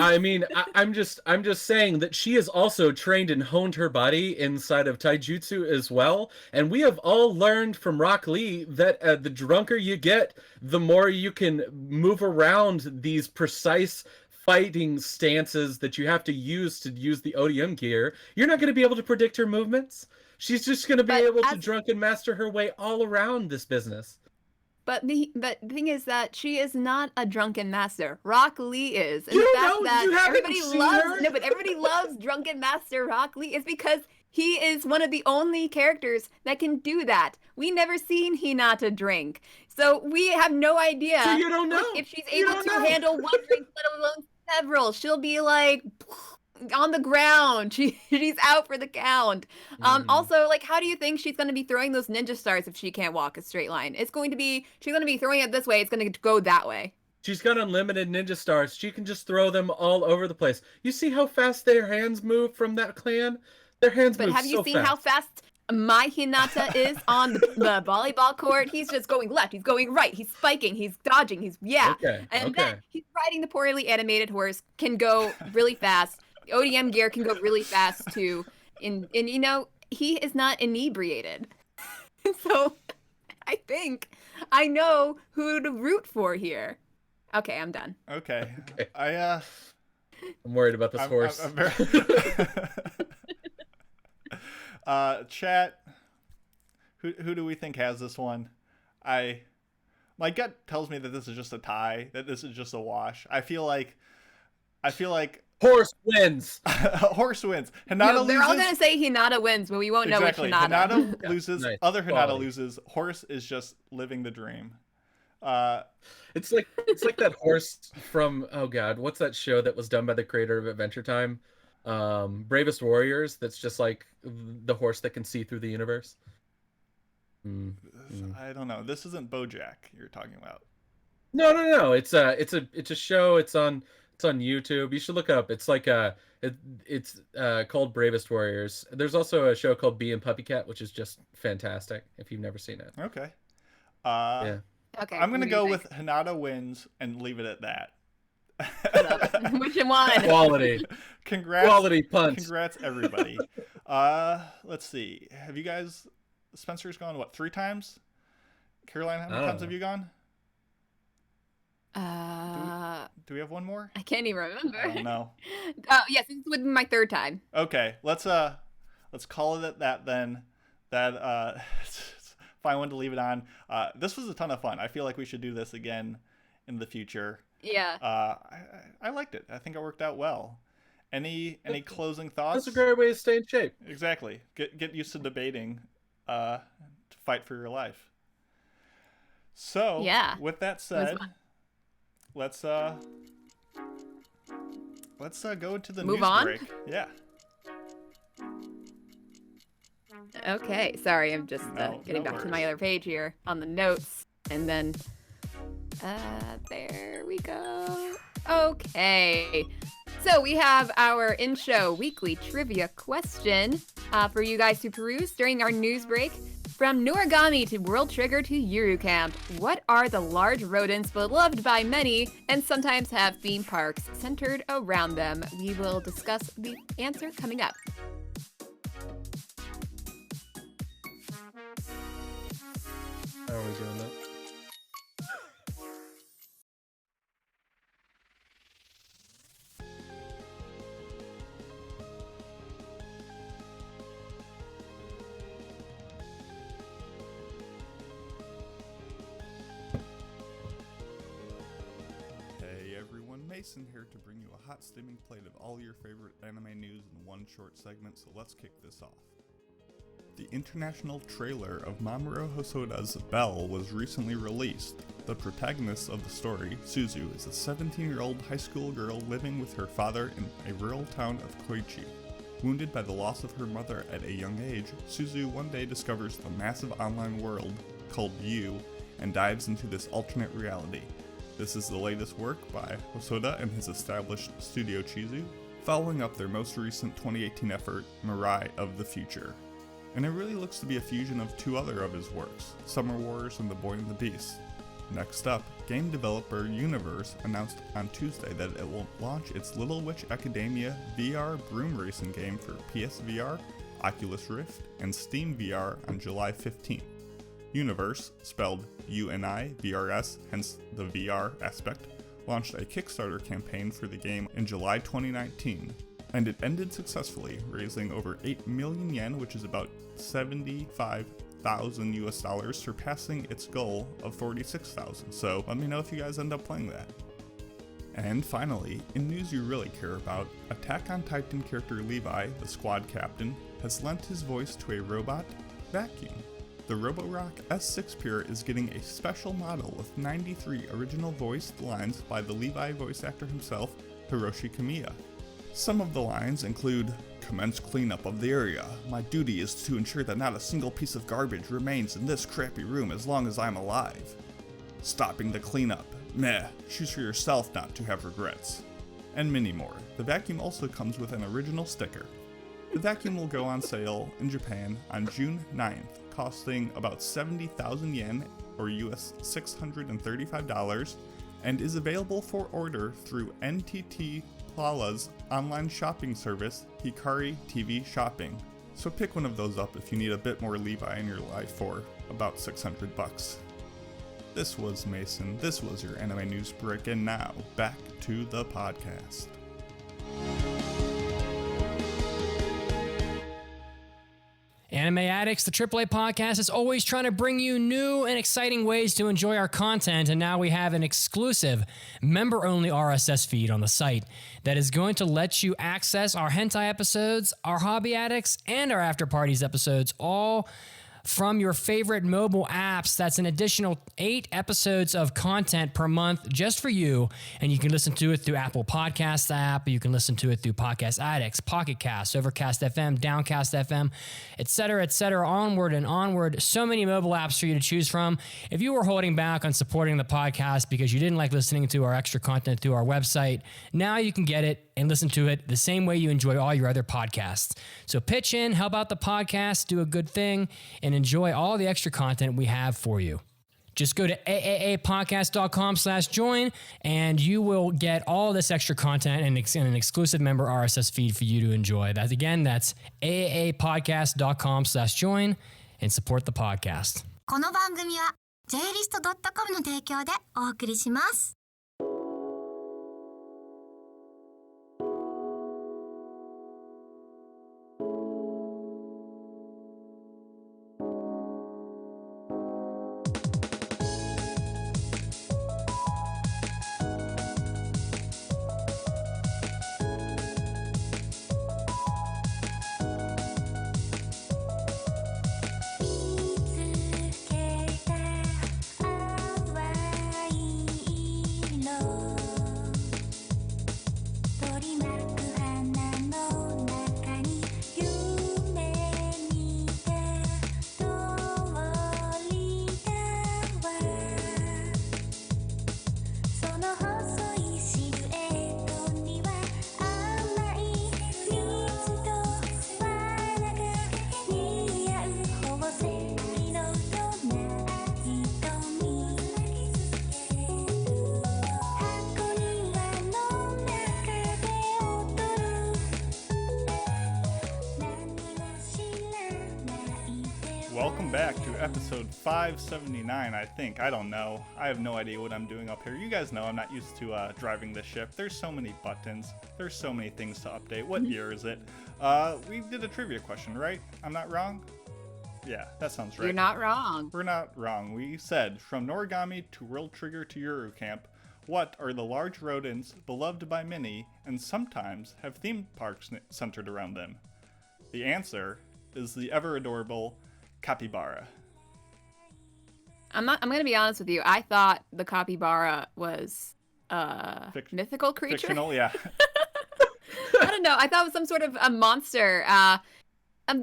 I mean, I'm just saying that she has also trained and honed her body inside of taijutsu as well, and we have all learned from Rock Lee that the drunker you get, the more you can move around these precise fighting stances that you have to use the ODM gear. You're not going to be able to predict her movements. She's just going to be able to drunken master her way all around this business. But the thing is that she is not a drunken master. Rock Lee is. And You the don't fact know? that You haven't everybody seen loves her? no, but everybody loves drunken master Rock Lee is because he is one of the only characters that can do that. We never seen Hinata drink. So we have no idea So you don't know. if she's You able don't to know. handle one drink, let alone several. She'll be like on the ground. She's out for the count. Also, like, how do you think she's going to be throwing those ninja stars if she can't walk a straight line? She's going to be throwing it this way. It's going to go that way. She's got unlimited ninja stars. She can just throw them all over the place. You see how fast their hands move from that clan? Their hands move so fast. But have you seen how fast my Hinata is on the volleyball court? He's just going left. He's going right. He's spiking. He's dodging. Okay, And okay. then he's riding the poorly animated horse. Can go really fast. ODM gear can go really fast too. And he is not inebriated. So I think I know who to root for here. Okay, I'm done. Okay. Okay. I'm I'm worried about this horse. I'm very... Chat. Who do we think has this one? My gut tells me that this is just a tie. That this is just a wash. I feel like Horse wins. horse wins. Hinata No, loses. they're all gonna say Hinata wins, but we won't know which Exactly. Hinata. Hinata loses. Nice. Other Hinata Quality. loses. Horse is just living the dream. It's like that horse from, oh god, what's that show that was done by the creator of Adventure Time? Bravest Warriors. That's just like the horse that can see through the universe. I don't know. This isn't BoJack you're talking about. No. It's a show. It's on YouTube. You should look it up. It's like it's called Bravest Warriors. There's also a show called Bee and Puppy Cat, which is just fantastic if you've never seen it. Okay. Yeah. Okay. I'm gonna what do you go think? with Hinata wins and leave it at that. Which one? Quality. Congrats. Quality punch. Congrats, everybody. Let's see. Have you guys? Spencer's gone what? 3 times? Caroline, how many times have you gone? Do we have one more? I can't even remember. Oh no. Yes, this would be my 3rd time. Okay, let's call it at that then. That find one to leave it on. This was a ton of fun. I feel like we should do this again in the future. Yeah. I liked it. I think it worked out well. Any closing thoughts? That's a great way to stay in shape. Exactly. Get used to debating to fight for your life. So Yeah. with that It was said, let's go into the Move news on? break. Yeah. Okay. Sorry, I'm just getting no back to worries. my other page here on the notes, and then there we go. Okay. So we have our in-show weekly trivia question for you guys to peruse during our news break. From Noragami to World Trigger to Yuru Camp, what are the large rodents beloved by many and sometimes have theme parks centered around them? We will discuss the answer coming up. How are we doing that? Hey everyone, Mason here to bring you a hot steaming plate of all your favorite anime news in one short segment, so let's kick this off. The international trailer of Mamoru Hosoda's Bell was recently released. The protagonist of the story, Suzu, is a 17-year-old high school girl living with her father in a rural town of Koichi. Wounded by the loss of her mother at a young age, Suzu one day discovers the massive online world called You and dives into this alternate reality. This is the latest work by Hosoda and his established studio Chizu, following up their most recent 2018 effort, Mirai of the Future. And it really looks to be a fusion of 2 other of his works, Summer Wars and The Boy and the Beast. Next up, game developer Universe announced on Tuesday that it will launch its Little Witch Academia VR broom racing game for PSVR, Oculus Rift, and Steam VR on July 15th. Universe, spelled UNIVRS, hence the VR aspect, launched a Kickstarter campaign for the game in July 2019, and it ended successfully, raising over 8 million yen, which is about $75,000 US, surpassing its goal of 46,000. So let me know if you guys end up playing that. And finally, in news you really care about, Attack on Titan character Levi, the squad captain, has lent his voice to a robot, Vacuum. The Roborock S6 Pure is getting a special model with 93 original voiced lines by the Levi voice actor himself, Hiroshi Kamiya. Some of the lines include, "Commence cleanup of the area. My duty is to ensure that not a single piece of garbage remains in this crappy room as long as I'm alive. Stopping the cleanup. Meh, choose for yourself not to have regrets." And many more. The Vacuum also comes with an original sticker. The Vacuum will go on sale in Japan on June 9th, costing about 70,000 yen or US $635, and is available for order through NTT Plala's online shopping service, Hikari TV Shopping. So pick one of those up if you need a bit more Levi in your life for about $600. This was Mason. This was your anime news break, and now back to the podcast. Anime Addicts, the AAA podcast, is always trying to bring you new and exciting ways to enjoy our content, and now we have an exclusive member-only RSS feed on the site that is going to let you access our hentai episodes, our hobby addicts, and our after parties episodes, all from your favorite mobile apps. That's an additional 8 episodes of content per month just for you, and you can listen to it through Apple Podcasts app, you can listen to it through Podcast Addicts, Pocket Cast, Overcast FM, Downcast FM, etc., onward and onward. So many mobile apps for you to choose from. If you were holding back on supporting the podcast because you didn't like listening to our extra content through our website, now you can get it and listen to it the same way you enjoy all your other podcasts. So pitch in, help out the podcast, do a good thing, and enjoy all the extra content we have for you. Just go to aaapodcast.com/join and you will get all this extra content and an exclusive member RSS feed for you to enjoy. That's aaapodcast.com/join and support the podcast. この番組は JList.com の提供でお送りします。Welcome back to episode 579, I think. I don't know. I have no idea what I'm doing up here. You guys know I'm not used to driving this ship. There's so many buttons. There's so many things to update. What year is it? We did a trivia question, right? I'm not wrong? Yeah, that sounds right. You're not wrong. We're not wrong. We said, from Noragami to World Trigger to Yuru Camp, what are the large rodents beloved by many and sometimes have theme parks centered around them? The answer is the ever adorable capybara. I'm gonna be honest with you. I thought the capybara was a mythical creature. Fictional, yeah. I don't know. I thought it was some sort of a monster.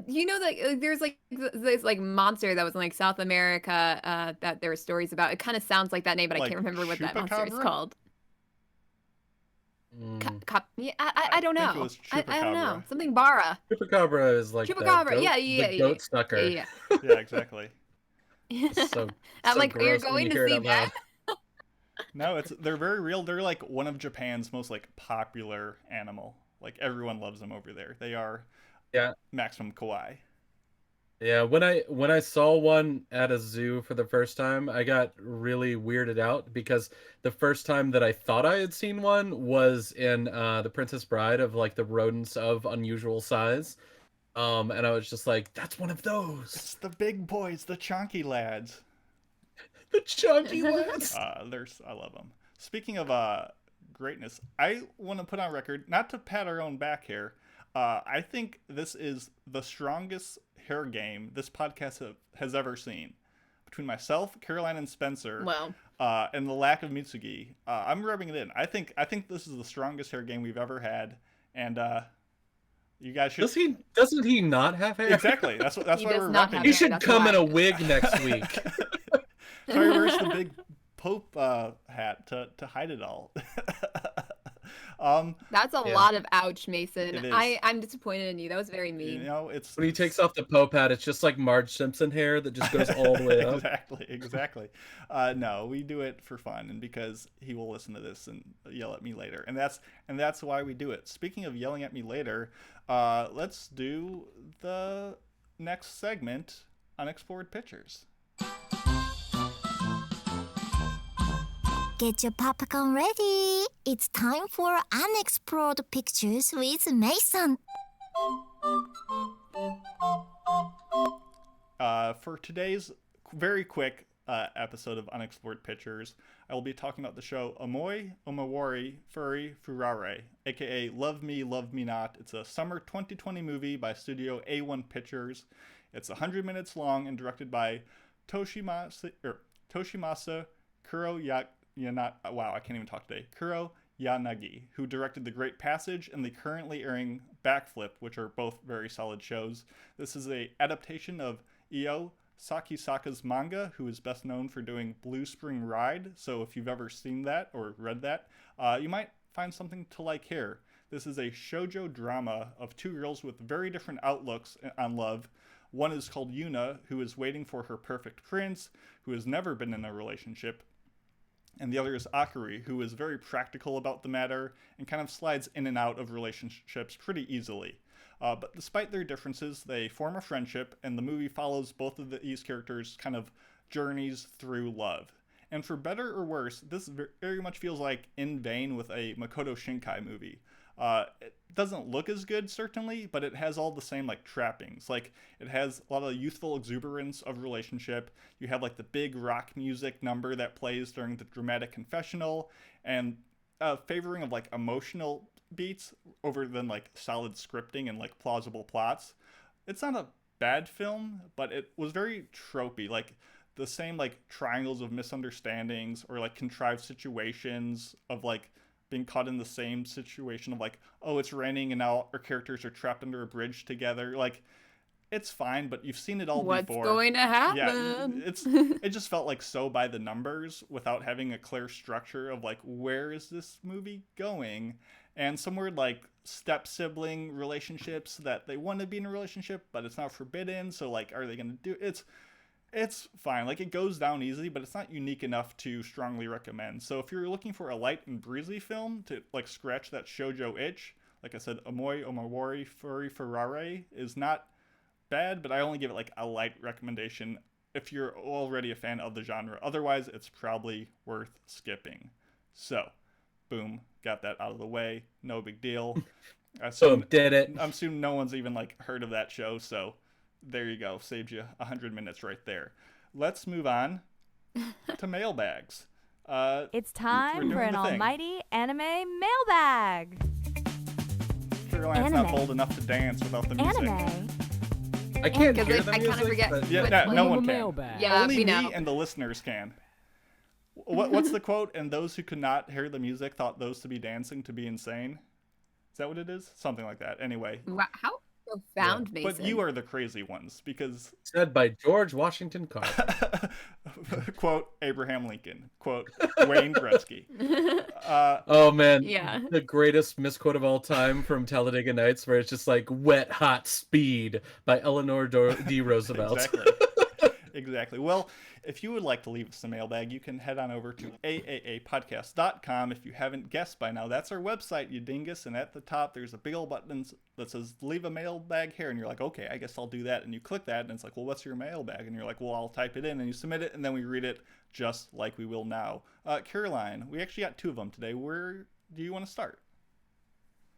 You know that there's like this like monster that was in like South America that there were stories about. It kind of sounds like that name, but I can't remember what that monster is called. Yeah, I don't know. I don't know. Something bara. Chupacabra is like Chupacabra. The goat, Yeah. the goat sucker. Yeah. Yeah, exactly. So, I'm like, gross you're when going you to hear it see out that? loud. No, they're very real. They're like one of Japan's most like popular animal. Like everyone loves them over there. They are maximum kawaii. Yeah, when I saw one at a zoo for the first time, I got really weirded out because the first time that I thought I had seen one was in The Princess Bride, of like the rodents of unusual size. And I was just like, that's one of those. It's the big boys, the chunky lads. The chunky lads. I love them. Speaking of greatness, I want to put on record, not to pat our own back here, I think this is the strongest hair game this podcast has ever seen. Between myself, Caroline, and Spencer, and the lack of Mitsugi, I'm rubbing it in. I think this is the strongest hair game we've ever had, and you guys should. Doesn't he not have hair? Exactly. That's why we're rubbing it. He should come in a wig next week. So he wears the big Pope hat to hide it all. That's a lot of ouch, Mason. It is. I'm disappointed in you. That was very mean. You know, it's when he takes off the Pope hat, it's just like Marge Simpson hair that just goes all the way up. Exactly. No, we do it for fun and because he will listen to this and yell at me later, and that's why we do it. Speaking of yelling at me later, let's do the next segment, Unexplored Pictures. Get your popcorn ready. It's time for Unexplored Pictures with Mason. For today's very quick episode of Unexplored Pictures, I will be talking about the show Omoi, Omoware, Furi, Furare, aka Love Me, Love Me Not. It's a summer 2020 movie by studio A1 Pictures. It's 100 minutes long and directed by Toshimasa Kuro Yanagi, who directed The Great Passage and the currently airing Backflip, which are both very solid shows. This is a adaptation of Io Sakisaka's manga, who is best known for doing Blue Spring Ride, so if you've ever seen that or read that, you might find something to like here. This is a shoujo drama of two girls with very different outlooks on love. One is called Yuna, who is waiting for her perfect prince, who has never been in a relationship. And the other is Akari, who is very practical about the matter and kind of slides in and out of relationships pretty easily. But despite their differences, they form a friendship, and the movie follows both of these characters' kind of journeys through love. And for better or worse, this very much feels like in vein with a Makoto Shinkai movie. It doesn't look as good, certainly, but it has all the same, like, trappings. Like, it has a lot of youthful exuberance of relationship. You have, like, the big rock music number that plays during the dramatic confessional, and favoring of, like, emotional beats over than, like, solid scripting and, like, plausible plots. It's not a bad film, but it was very tropey. Like, the same, like, triangles of misunderstandings or, like, contrived situations of, like, being caught in the same situation of like, oh, it's raining and now our characters are trapped under a bridge together. Like, it's fine, but you've seen it all before. What's going to happen? Yeah, it just felt like so by the numbers without having a clear structure of like, where is this movie going? And some weird like step sibling relationships that they want to be in a relationship, but it's not forbidden. So like, are they going to do it's fine. Like, it goes down easy, but it's not unique enough to strongly recommend. So if you're looking for a light and breezy film to, like, scratch that shoujo itch, like I said, Omoi, Omoware, Furi, Furare is not bad, but I only give it, like, a light recommendation if you're already a fan of the genre. Otherwise, it's probably worth skipping. So, boom, got that out of the way. No big deal. Did it. I'm assuming no one's even, like, heard of that show, so there you go. Saved you 100 minutes right there. Let's move on to mailbags. It's time for an almighty anime mailbag. Caroline's not bold enough to dance without the music. Anime. I can't hear Because the I kind of music, forget. but Yeah, no one can. Mailbag. Yeah, Only we me know. and the listeners can. What's the quote? And those who could not hear the music thought those to be dancing to be insane. Is that what it is? Something like that. Anyway. Wow, how profound, Mason. But you are the crazy ones because said by George Washington Carver. quote Abraham Lincoln, quote Wayne Gretzky. Oh man, Yeah. the greatest misquote of all time from Talladega Nights, where it's just like "Wet Hot Speed" by Eleanor D. Roosevelt. Exactly. Well, if you would like to leave us a mailbag, you can head on over to aaapodcast.com. If you haven't guessed by now, that's our website, you dingus. And at the top, there's a big old button that says leave a mailbag here. And you're like, okay, I guess I'll do that. And you click that, and it's like, well, what's your mailbag? And you're like, well, I'll type it in. And you submit it, and then we read it just like we will now. Caroline, we actually got two of them today. Where do you want to start?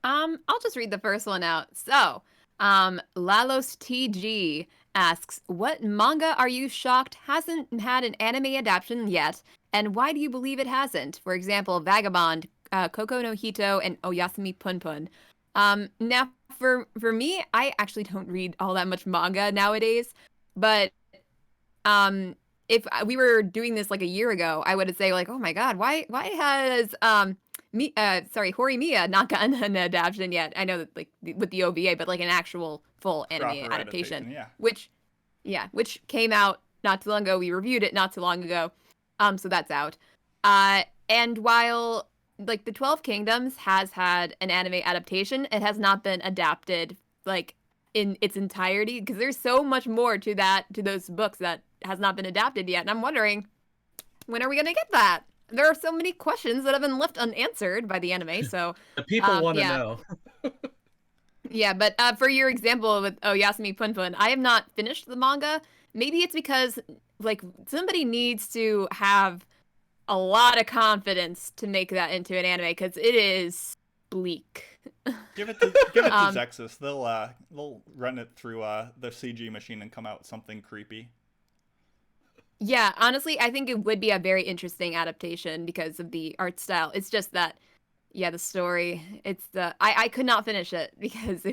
I'll just read the first one out. So, Lalos TG asks, what manga are you shocked hasn't had an anime adaptation yet, and why do you believe it hasn't? For example, Vagabond, Koko no Hito, and Oyasumi Punpun. Now, for me, I actually don't read all that much manga nowadays, but if we were doing this like a year ago, I would say like, oh my god, why has Horimiya not gotten an adaptation yet? I know that like with the OVA, but like an actual full anime Proper adaptation, yeah. which came out not too long ago. We reviewed it not too long ago, so that's out. And while like the 12 Kingdoms has had an anime adaptation, it has not been adapted like in its entirety because there's so much more to those books that has not been adapted yet. And I'm wondering, when are we gonna get that? There are so many questions that have been left unanswered by the anime. So The people want to yeah. know. Yeah, but for your example with Oyasumi Punpun, I have not finished the manga. Maybe it's because like somebody needs to have a lot of confidence to make that into an anime because it is bleak. Give it to Zexus. They'll run it through the CG machine and come out with something creepy. Yeah, honestly, I think it would be a very interesting adaptation because of the art style. It's just that, yeah, the story. I could not finish it because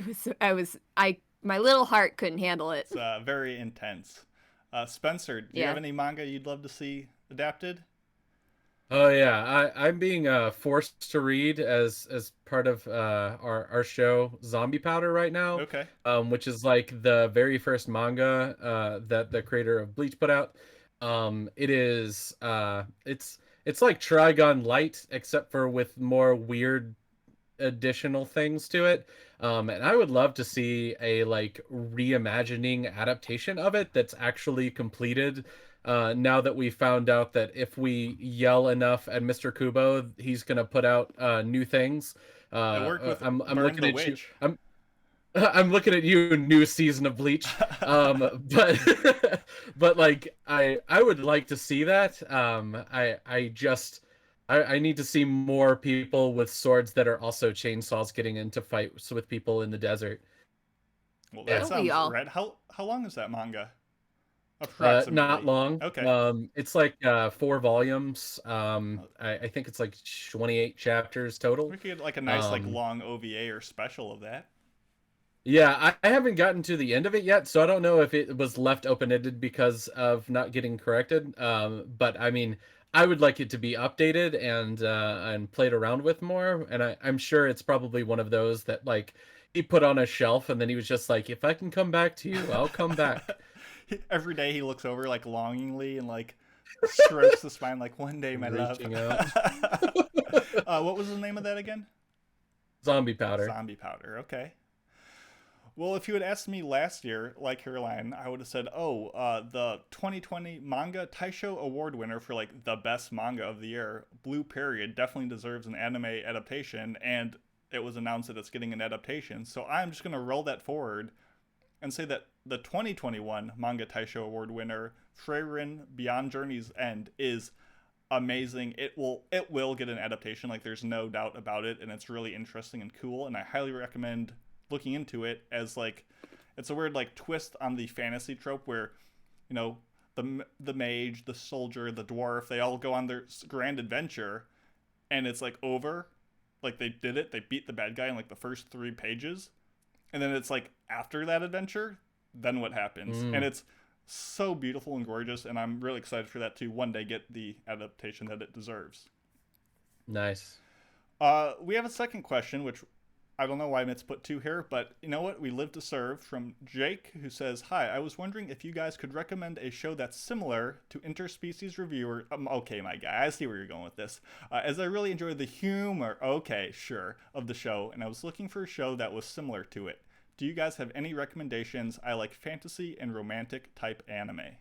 my little heart couldn't handle it. It's very intense. Spencer, do you have any manga you'd love to see adapted? Oh yeah, I'm being forced to read as part of our show Zombie Powder right now. Okay. Which is like the very first manga that the creator of Bleach put out. It is it's like Trigun Light except for with more weird additional things to it. And I would love to see a like reimagining adaptation of it that's actually completed. Now that we found out that if we yell enough at Mr. Kubo, he's gonna put out new things. I'm looking at you. I'm looking at you, new season of Bleach. But like I would like to see that. I need to see more people with swords that are also chainsaws getting into fights with people in the desert. Well, that sounds right. How long is that manga? Approximately. Not long. Okay. It's like 4 volumes. I think it's like 28 chapters total. We could get like a nice like long OVA or special of that. Yeah, I haven't gotten to the end of it yet, so I don't know if it was left open-ended because of not getting corrected. But I mean, I would like it to be updated and played around with more. And I'm sure it's probably one of those that like he put on a shelf and then he was just like, if I can come back to you, I'll come back. Every day he looks over like longingly and like strokes the spine like, one day, my love. What was the name of that again? Zombie Powder. Zombie Powder. Okay. Well, if you had asked me last year, like Caroline, I would have said, the 2020 Manga Taisho Award winner for like the best manga of the year, Blue Period, definitely deserves an anime adaptation, and it was announced that it's getting an adaptation. So I'm just going to roll that forward and say that the 2021 Manga Taisho Award winner, Freirin Beyond Journey's End, is amazing. It will get an adaptation, like there's no doubt about it, and it's really interesting and cool, and I highly recommend looking into it, as like it's a weird like twist on the fantasy trope where, you know, the mage, the soldier, the dwarf, they all go on their grand adventure and it's like over, like they did it, they beat the bad guy in like the first 3 pages, and then it's like after that adventure, then what happens? And it's so beautiful and gorgeous, and I'm really excited for that to one day get the adaptation that it deserves. Nice. We have a second question, which I don't know why Mitz put 2 here, but you know what? We live to serve, from Jake, who says, "Hi, I was wondering if you guys could recommend a show that's similar to Interspecies Reviewer." Okay, my guy, I see where you're going with this. As I really enjoyed the humor, okay, sure, of the show, and I was looking for a show that was similar to it. Do you guys have any recommendations? I like fantasy and romantic type anime.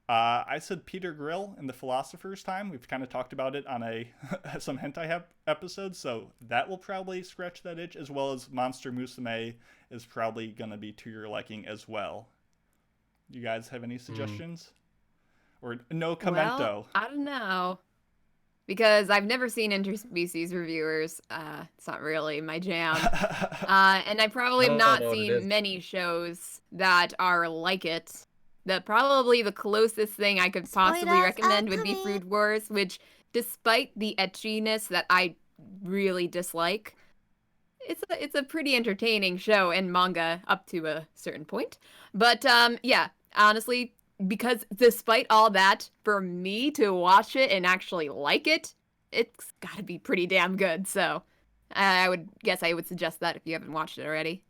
I said Peter Grill in The Philosopher's Time. We've kind of talked about it on some hentai episodes, so that will probably scratch that itch, as well as Monster Musume is probably going to be to your liking as well. You guys have any suggestions? Or no commento? Well, I don't know. Because I've never seen Interspecies Reviewers. It's not really my jam. And I probably have not seen many shows that are like it. Probably the closest thing I could possibly recommend would be Food Wars, which, despite the etchiness that I really dislike, it's a pretty entertaining show and manga up to a certain point. But yeah, honestly, because despite all that, for me to watch it and actually like it, it's got to be pretty damn good. So I would suggest that if you haven't watched it already.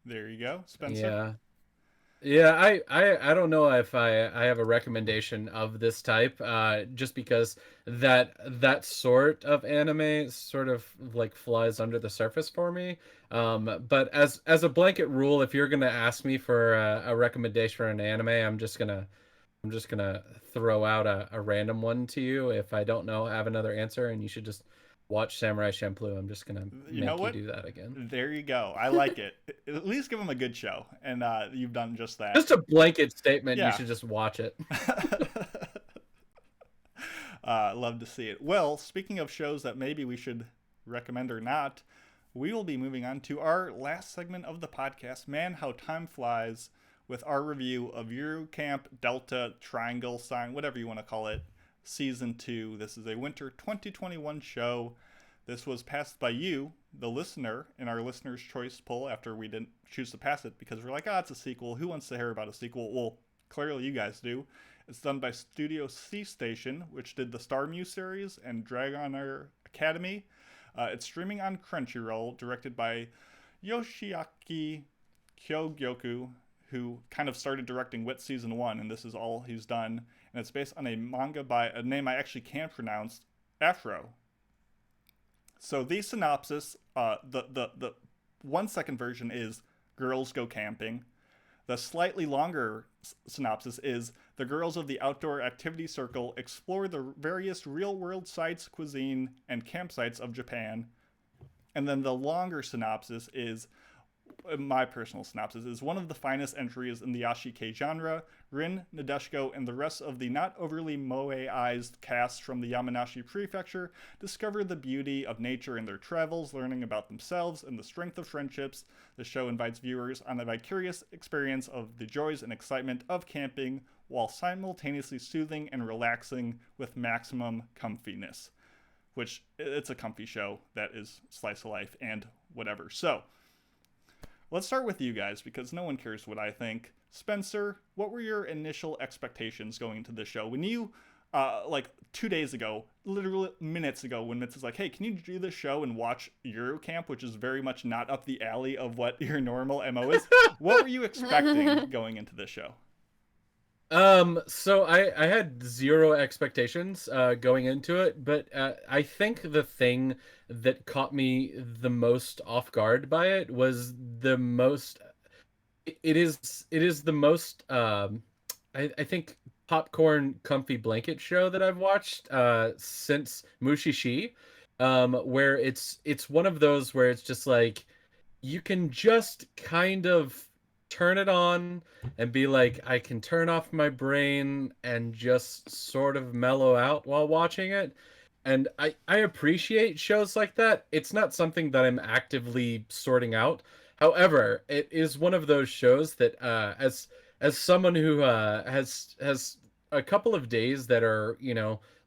There you go, Spencer. Yeah. Yeah, I don't know if I have a recommendation of this type, just because that sort of anime sort of like flies under the surface for me. But as a blanket rule, if you're gonna ask me for a recommendation for an anime, I'm just gonna throw out a random one to you. If I don't know, have another answer, and you should just watch Samurai Champloo. I'm just gonna make you do that again. There you go. I like it. At least give them a good show, and you've done just that. Just a blanket statement. Yeah. You should just watch it. Love to see it. Well, speaking of shows that maybe we should recommend or not, we will be moving on to our last segment of the podcast, Man, How Time Flies, with our review of Yuru Camp Delta Triangle Sign, whatever you want to call it, Season 2. This is a winter 2021 show. This was passed by you, the listener, in our listener's choice poll after we didn't choose to pass it because we're like, it's a sequel. Who wants to hear about a sequel? Well, clearly you guys do. It's done by Studio C Station, which did the Star Muse series and Dragonair Academy. It's streaming on Crunchyroll, directed by Yoshiaki Kyogyoku, who kind of started directing Wit Season 1, and this is all he's done. And it's based on a manga by a name I actually can't pronounce, Afro. So the synopsis, the 1 second version is girls go camping. The slightly longer synopsis is the girls of the Outdoor Activity Circle explore the various real-world sites, cuisine, and campsites of Japan. And then the longer synopsis is, my personal synopsis, is one of the finest entries in the Yashike genre. Rin, Nadeshiko, and the rest of the not overly moe-ized cast from the Yamanashi Prefecture discover the beauty of nature in their travels, learning about themselves and the strength of friendships. The show invites viewers on a vicarious experience of the joys and excitement of camping while simultaneously soothing and relaxing with maximum comfiness. Which, it's a comfy show that is slice of life and whatever. So, let's start with you guys, because no one cares what I think. Spencer, what were your initial expectations going into this show? When you, 2 days ago, literally minutes ago, when Mitz is like, hey, can you do this show and watch Yuru Camp, which is very much not up the alley of what your normal MO is, what were you expecting going into this show? So I had zero expectations going into it, but I think the thing that caught me the most off guard by it was the most. It is the most. I think popcorn comfy blanket show that I've watched since Mushishi, where it's one of those where it's just like you can just kind of turn it on and be like, I can turn off my brain and just sort of mellow out while watching it. And I appreciate shows like that. It's not something that I'm actively sorting out. However, it is one of those shows that as someone who has a couple of days that are,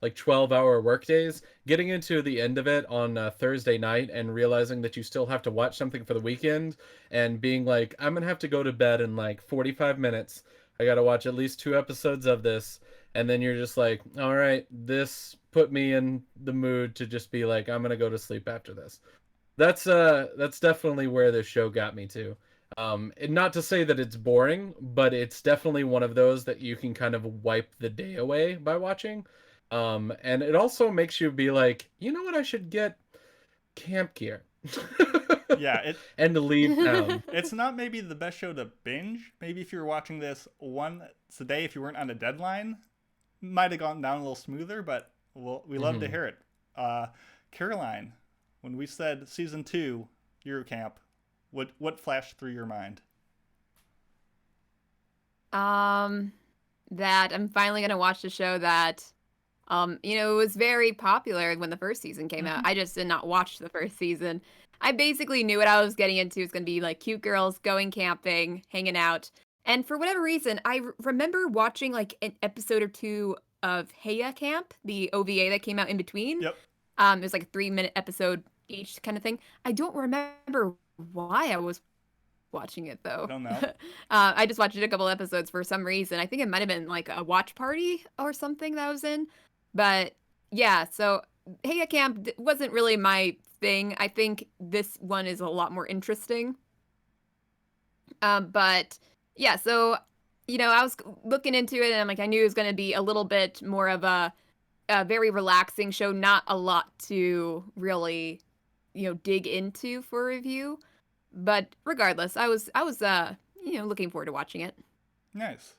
like 12-hour work days, getting into the end of it on Thursday night and realizing that you still have to watch something for the weekend and being like, I'm going to have to go to bed in like 45 minutes. I got to watch at least 2 episodes of this. And then you're just like, all right, this put me in the mood to just be like, I'm going to go to sleep after this. That's definitely where this show got me to. And not to say that it's boring, but it's definitely one of those that you can kind of wipe the day away by watching. And it also makes you be like, you know what, I should get camp gear. Yeah, and to leave town. It's not maybe the best show to binge. Maybe if you were watching this once a day, if you weren't on a deadline, might have gone down a little smoother, but we love to hear it. Caroline, when we said season 2, Yuru Camp, what flashed through your mind? That I'm finally gonna watch the show that, it was very popular when the first season came out. I just did not watch the first season. I basically knew what I was getting into. It's gonna be like cute girls going camping, hanging out. And for whatever reason, I remember watching like an episode or 2 of Heya Camp, the OVA that came out in between. Yep. It was like a 3-minute episode each kind of thing. I don't remember why I was watching it though. I don't know. I just watched a couple episodes for some reason. I think it might have been like a watch party or something that I was in. But yeah, so Heya Camp wasn't really my thing. I think this one is a lot more interesting. But yeah, so I was looking into it and I'm like, I knew it was going to be a little bit more of a very relaxing show, not a lot to really dig into for review. But regardless, I was looking forward to watching it. Nice.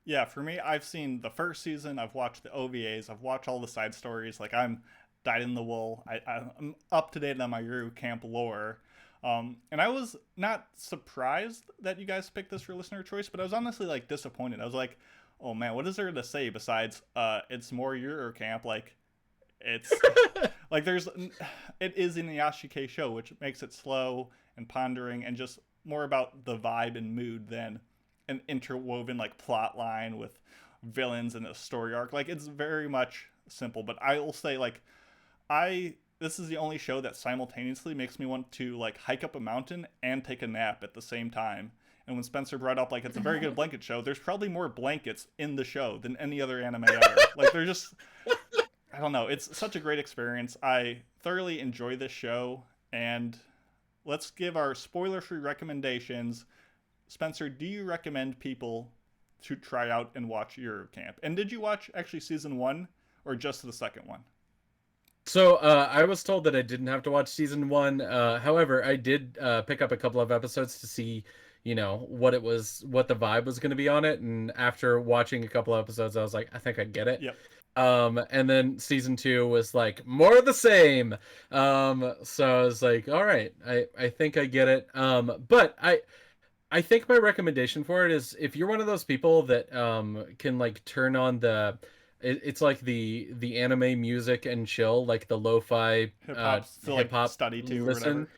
Yeah, for me, I've seen the first season, I've watched the OVAs, I've watched all the side stories, like I'm dyed in the wool. I'm up to date on my Yuru Camp lore. And I was not surprised that you guys picked this for listener choice, but I was honestly like disappointed. I was like, oh man, what is there to say besides it's more Yuru Camp? Like, it's like it is an Yashike show, which makes it slow and pondering and just more about the vibe and mood than an interwoven like plot line with villains and a story arc. Like, it's very much simple. But I will say, like, this is the only show that simultaneously makes me want to like hike up a mountain and take a nap at the same time. And when Spencer brought up like it's a very good blanket show, there's probably more blankets in the show than any other anime ever. Like, they're just, I don't know. It's such a great experience. I thoroughly enjoy this show. And let's give our spoiler-free recommendations. Spencer, do you recommend people to try out and watch Yuru Camp? And did you watch actually season 1 or just the second one? So I was told that I didn't have to watch season 1. However, I did pick up a couple of episodes to see, what the vibe was going to be on it. And after watching a couple of episodes, I was like, I think I get it. Yep. And then season 2 was like more of the same. So I was like, all right, I think I get it. But I think my recommendation for it is if you're one of those people that can like turn on it's like the anime music and chill, like the lo-fi hip hop study to listen. or whatever.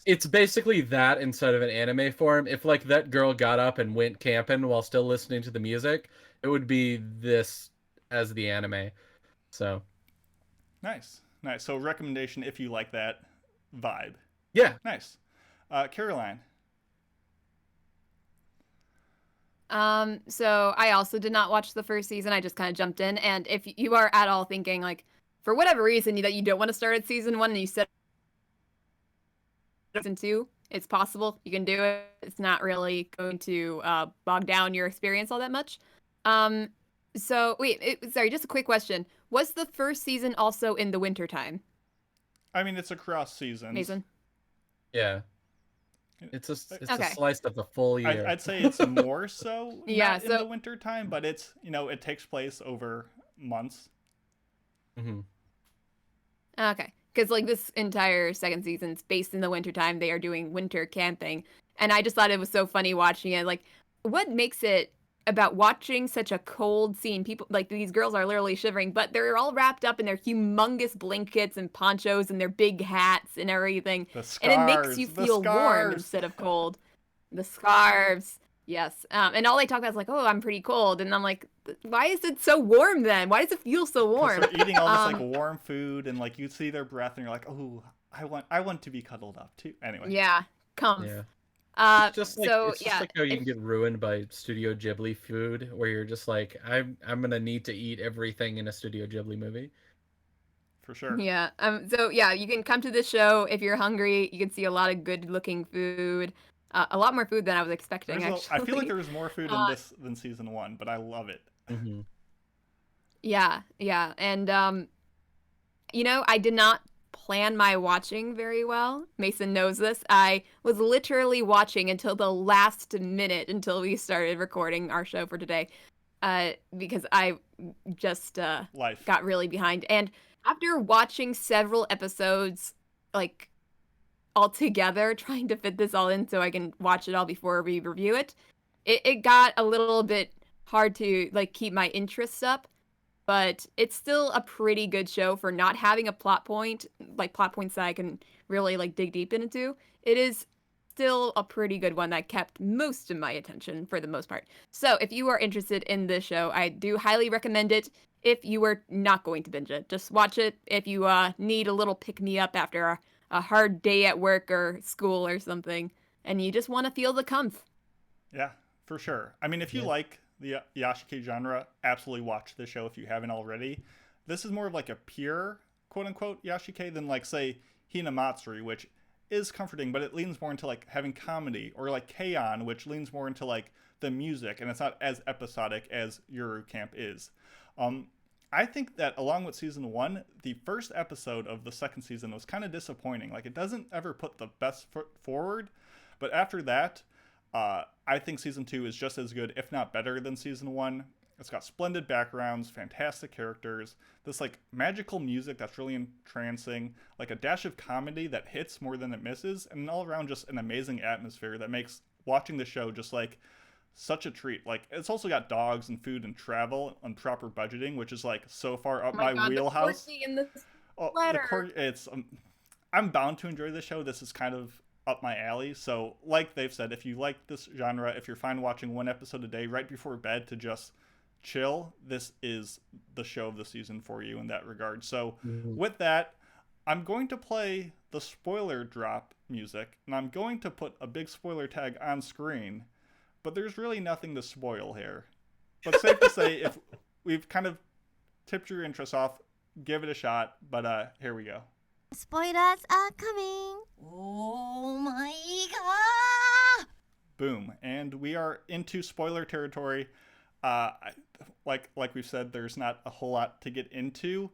It's basically that instead of an anime form. If like that girl got up and went camping while still listening to the music, it would be this as the anime. So Nice. So recommendation if you like that vibe. yeah. Nice. Caroline. So I also did not watch the first season. I just kind of jumped in. And if you are at all thinking, like, for whatever reason that you don't want to start at season 1 and you said season 2, it's possible. You can do it. It's not really going to bog down your experience all that much. So wait, sorry, just a quick question. Was the first season also in the wintertime? I mean, it's across seasons. Mason? Yeah. It's a Okay. slice of the full year. I'd say it's more so Yeah, not in the winter time, but it's, it takes place over months. Mm-hmm. Okay. Because, like, this entire second season's based in the wintertime. They are doing winter camping. And I just thought it was so funny watching it. Like, what makes it about watching such a cold scene? People, like, these girls are literally shivering, but they're all wrapped up in their humongous blankets and ponchos and their big hats and everything. The scarves, and it makes you feel warm instead of cold. The scarves. Yes. And all they talk about is like, oh, I'm pretty cold. And I'm like, why is it so warm then? Why does it feel so warm? They're eating all this like warm food and like you see their breath and you're like, oh, I want to be cuddled up too. Anyway. Yeah. Come. Yeah. It's just like how you can get ruined by Studio Ghibli food, where you're just like, I'm gonna need to eat everything in a Studio Ghibli movie. For sure. Yeah. So yeah, you can come to this show if you're hungry. You can see a lot of good-looking food. A lot more food than I was expecting. Actually, I feel like there was more food in this than season 1, but I love it. Mm-hmm. Yeah. And I did not plan my watching very well. Mason knows this. I was literally watching until the last minute until we started recording our show for today, because I just got really behind. And after watching several episodes, like, all together, trying to fit this all in so I can watch it all before we review it, it got a little bit hard to like keep my interests up. But it's still a pretty good show for not having a plot points that I can really like dig deep into. It is still a pretty good one that kept most of my attention for the most part. So if you are interested in this show, I do highly recommend it. If you are not going to binge it, just watch it. If you need a little pick-me-up after a hard day at work or school or something, and you just want to feel the comf. Yeah, for sure. I mean, if you like the Yashike genre, absolutely watch the show if you haven't already. This is more of like a pure quote-unquote Yashike than like, say, Hinamatsuri, which is comforting, but it leans more into like having comedy, or like K-On, which leans more into like the music, and it's not as episodic as Yuru Camp is. I think that along with season 1, the first episode of the second season was kind of disappointing. Like, it doesn't ever put the best foot forward, but after that, I think season 2 is just as good, if not better, than season 1. It's got splendid backgrounds, fantastic characters, this like magical music that's really entrancing, like a dash of comedy that hits more than it misses, and all around just an amazing atmosphere that makes watching the show just like such a treat. Like, it's also got dogs and food and travel and proper budgeting, which is like so far up Oh my my God, wheelhouse. The corgi in the Oh, sweater. it's I'm bound to enjoy this show. This is kind of up my alley. So, like they've said, if you like this genre, if you're fine watching one episode a day right before bed to just chill, this is the show of the season for you in that regard. So, with that, I'm going to play the spoiler drop music, and I'm going to put a big spoiler tag on screen, but there's really nothing to spoil here. But safe to say, if we've kind of tipped your interest off, give it a shot. But here we go. Spoilers are coming. Oh my god! Boom, and we are into spoiler territory. Like we've said, there's not a whole lot to get into.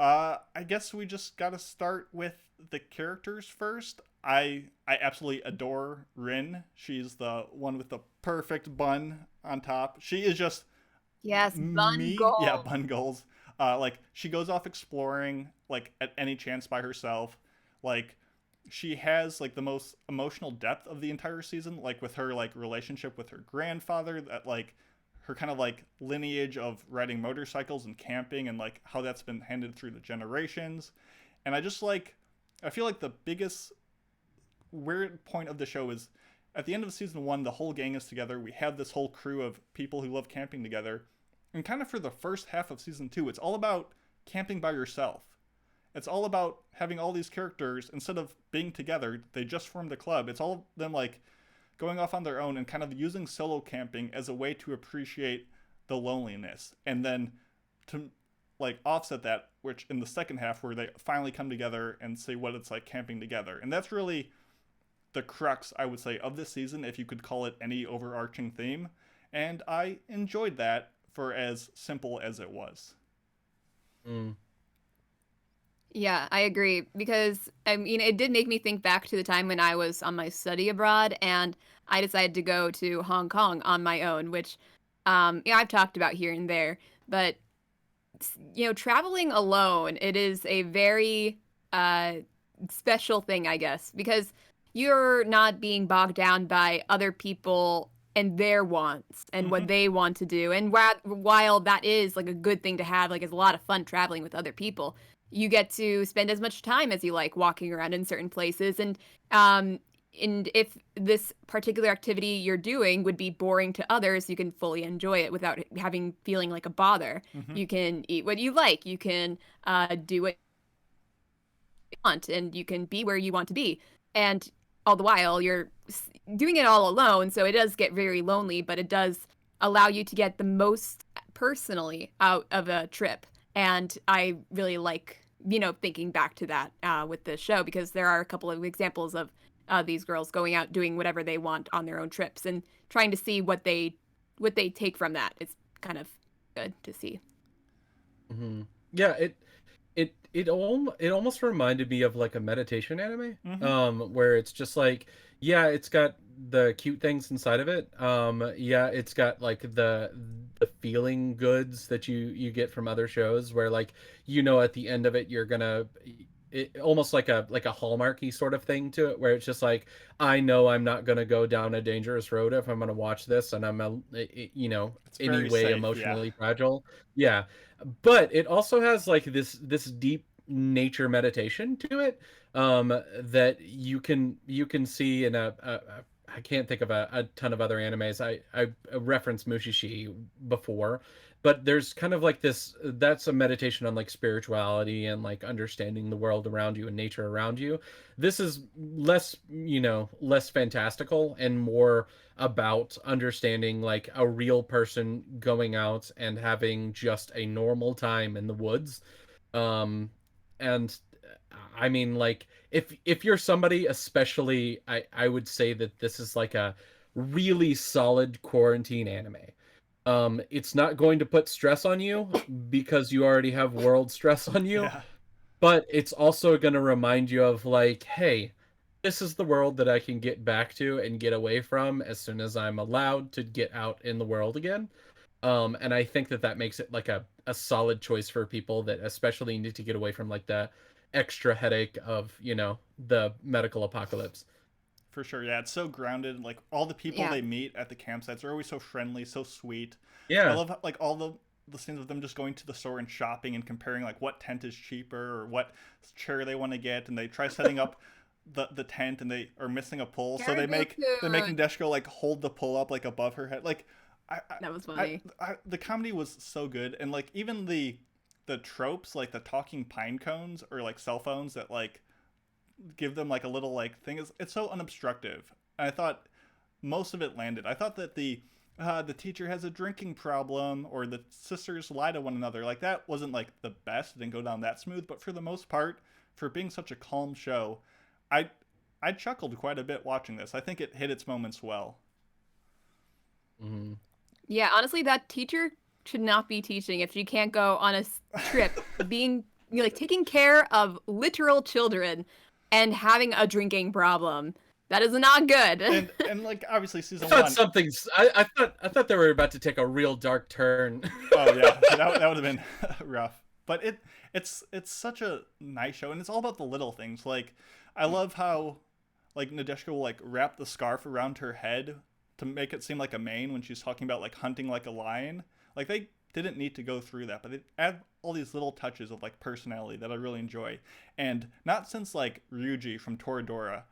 I guess we just gotta start with the characters first. I absolutely adore Rin. She's the one with the perfect bun on top. She is just Yes, bun goals. Yeah, bun goals. Like, she goes off exploring like at any chance by herself. Like, she has like the most emotional depth of the entire season, like with her like relationship with her grandfather, that like her kind of like lineage of riding motorcycles and camping, and like how that's been handed through the generations. And I feel like the biggest weird point of the show is at the end of season 1, the whole gang is together. We have this whole crew of people who love camping together. And kind of for the first half of season 2, it's all about camping by yourself. It's all about having all these characters, instead of being together, they just formed a club. It's all of them like going off on their own and kind of using solo camping as a way to appreciate the loneliness. And then to like offset that, which in the second half where they finally come together and say what it's like camping together. And that's really the crux, I would say, of this season, if you could call it any overarching theme. And I enjoyed that for as simple as it was. Yeah, I agree, because I mean, it did make me think back to the time when I was on my study abroad and I decided to go to Hong Kong on my own, which I've talked about here and there, but traveling alone, it is a very special thing, I guess, because you're not being bogged down by other people and their wants and what they want to do. And while that is like a good thing to have, like it's a lot of fun traveling with other people, you get to spend as much time as you like walking around in certain places. And if this particular activity you're doing would be boring to others, you can fully enjoy it without feeling like a bother. You can eat what you like. You can do what you want, and you can be where you want to be. And all the while, you're doing it all alone, so it does get very lonely, but it does allow you to get the most personally out of a trip. And I really like, thinking back to that with the show, because there are a couple of examples of these girls going out doing whatever they want on their own trips and trying to see what they take from that. It's kind of good to see. Yeah, it almost reminded me of like a meditation anime, where it's just like, yeah, it's got the cute things inside of it. Yeah, it's got like the feeling goods that you get from other shows, where like, at the end of it, you're gonna almost like a Hallmarky sort of thing to it, where it's just like, I know I'm not gonna go down a dangerous road if I'm gonna watch this, and I'm anyway emotionally fragile. Yeah, but it also has like this deep nature meditation to it, that you can see in I can't think of a ton of other animes. I referenced Mushishi before, but there's kind of like that's a meditation on like spirituality and like understanding the world around you and nature around you. This is less fantastical and more about understanding like a real person going out and having just a normal time in the woods. And I mean, like, if you're somebody, especially, I would say that this is like a really solid quarantine anime. It's not going to put stress on you because you already have world stress on you, but it's also going to remind you of like, hey, this is the world that I can get back to and get away from as soon as I'm allowed to get out in the world again. And I think that makes it like a solid choice for people that especially need to get away from like the extra headache of, the medical apocalypse. For sure, yeah, it's so grounded. Like all the people Yeah. they meet at the campsites are always so friendly, so sweet. I Yeah. love like all the scenes of them just going to the store and shopping and comparing like what tent is cheaper or what chair they want to get, and they try setting up the tent and they are missing a pole, so they make Nadeshiko like hold the pole up like above her head. Like That was funny. the comedy was so good, and like even the tropes, like the talking pine cones or like cell phones that like give them like a little like thing, is it's so unobstructive. And I thought most of it landed. I thought that the teacher has a drinking problem or the sisters lie to one another, like that wasn't like the best. It didn't go down that smooth, but for the most part, for being such a calm show, I chuckled quite a bit watching this. I think it hit its moments well. Mm-hmm. Yeah, honestly, that teacher should not be teaching if she can't go on a trip, being like taking care of literal children and having a drinking problem. That is not good. And like obviously season I thought one. something's. I thought they were about to take a real dark turn. Oh yeah, that would have been rough. But it's such a nice show, and it's all about the little things. Like I love how like Nadeshiko will like wrap the scarf around her head to make it seem like a mane when she's talking about like hunting like a lion. Like they didn't need to go through that, but they add all these little touches of like personality that I really enjoy. And not since like Ryuji from Toradora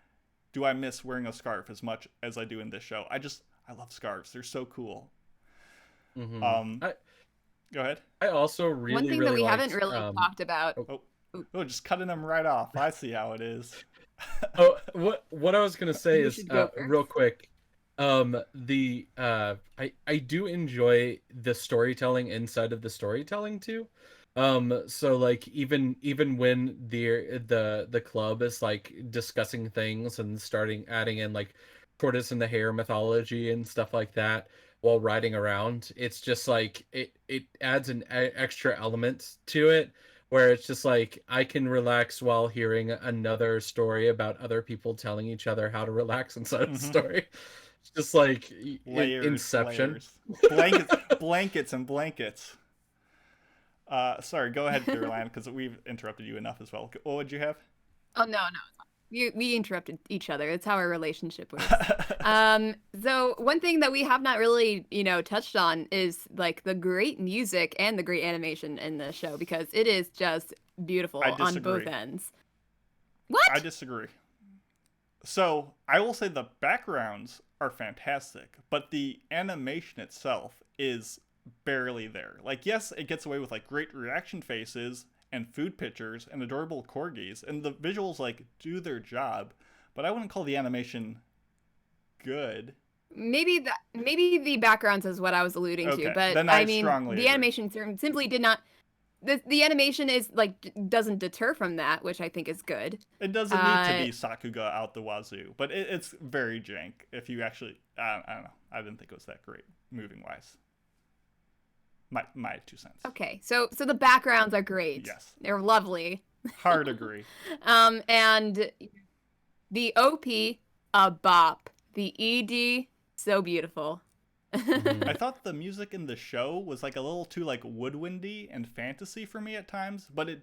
do I miss wearing a scarf as much as I do in this show. I love scarves. They're so cool. Mm-hmm. Go ahead. I also really One thing really that we liked, haven't really talked about. Oh, just cutting them right off. I see how it is. What I was gonna say You is should go real quick. I do enjoy the storytelling inside of the storytelling too. So like even when the club is like discussing things and starting adding in like tortoise and the hare mythology and stuff like that while riding around, it's just like it adds an extra element to it where it's just like I can relax while hearing another story about other people telling each other how to relax inside of the story. It's just like Layers, Inception. Layers. Blankets and blankets. Sorry, go ahead, Caroline, because we've interrupted you enough as well. What would you have? Oh no, it's fine. We interrupted each other. It's how our relationship works. So one thing that we have not really, touched on is like the great music and the great animation in the show, because it is just beautiful on both ends. What? I disagree. So I will say the backgrounds are fantastic, but the animation itself is barely there. Like, yes, it gets away with like great reaction faces and food pictures and adorable corgis, and the visuals like do their job, but I wouldn't call the animation good. Maybe the backgrounds is what I was alluding to, but then I mean strongly the agree. animation simply did not. The animation is like doesn't deter from that, which I think is good. It doesn't need to be Sakuga out the wazoo, but it's very jank. If you actually, I don't know, I didn't think it was that great moving wise. My 2 cents. Okay, so the backgrounds are great. Yes, They're lovely. hard agree. And the OP, a bop. The ED, so beautiful. I thought the music in the show was like a little too like woodwindy and fantasy for me at times, but it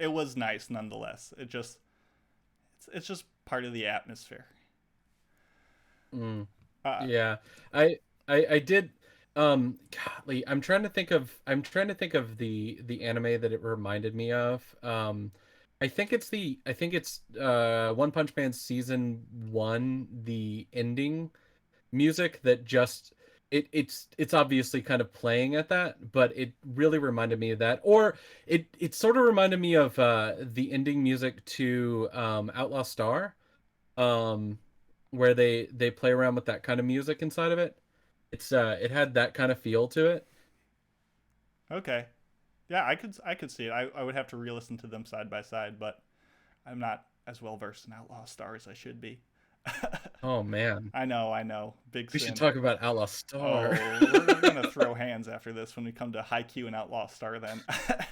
was nice nonetheless. It's just part of the atmosphere. Yeah, I did. Golly, I'm trying to think of the anime that it reminded me of. I think it's One Punch Man season 1, the ending music that just it's obviously kind of playing at that, but it really reminded me of that. Or it sort of reminded me of the ending music to Outlaw Star, where they play around with that kind of music inside of it. It had that kind of feel to it. Okay. Yeah, I could see it. I would have to re-listen to them side by side, but I'm not as well versed in Outlaw Star as I should be. Oh man. I know. Big We sin. should talk about Outlaw Star. Oh, we're gonna throw hands after this when we come to Haikyuu and Outlaw Star. Then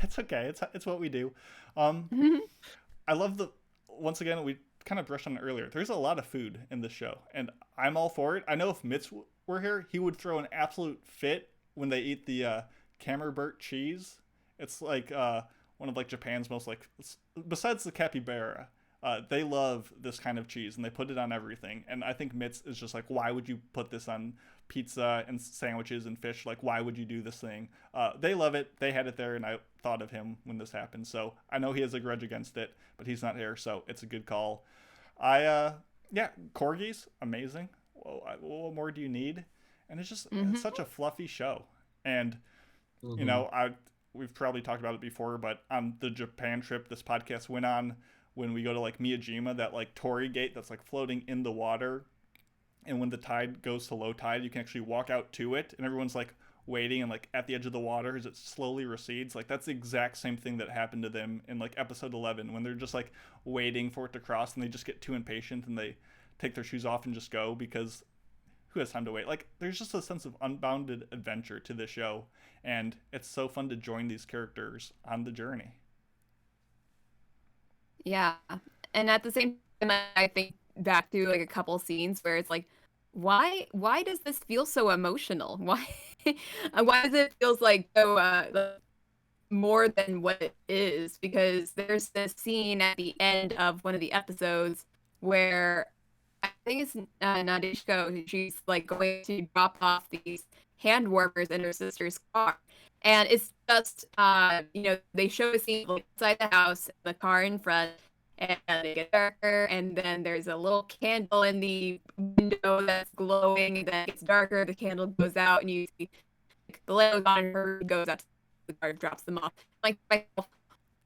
it's okay. It's what we do. I love once again we kind of brushed on it earlier. There's a lot of food in this show, and I'm all for it. I know if Mitz were here, he would throw an absolute fit when they eat the camembert cheese. It's like one of like Japan's most like, besides the capybara, They love this kind of cheese, and they put it on everything. And I think Mitz is just like, why would you put this on pizza and sandwiches and fish? Like, why would you do this thing? They love it. They had it there, and I thought of him when this happened. So I know he has a grudge against it, but he's not here, so it's a good call. Yeah, corgis, amazing. What more do you need? And it's just it's such a fluffy show. And you know, we've probably talked about it before, but on the Japan trip this podcast went on, when we go to like Miyajima, that like torii gate that's like floating in the water, and when the tide goes to low tide, you can actually walk out to it, and everyone's like waiting and like at the edge of the water as it slowly recedes. Like that's the exact same thing that happened to them in like episode 11, when they're just like waiting for it to cross, and they just get too impatient and they take their shoes off and just go, because who has time to wait? Like there's just a sense of unbounded adventure to the show, and it's so fun to join these characters on the journey. Yeah. And at the same time, I think back to like a couple scenes where it's like, why does this feel so emotional? Why does it feels like so more than what it is? Because there's this scene at the end of one of the episodes where I think it's Nadeshiko, she's like going to drop off these hand warmers in her sister's car. And it's just, they show a scene like inside the house, the car in front, and it gets darker, and then there's a little candle in the window that's glowing, and then it gets darker, the candle goes out, and you see the light goes on, and her goes out to the car, drops them off. Like, why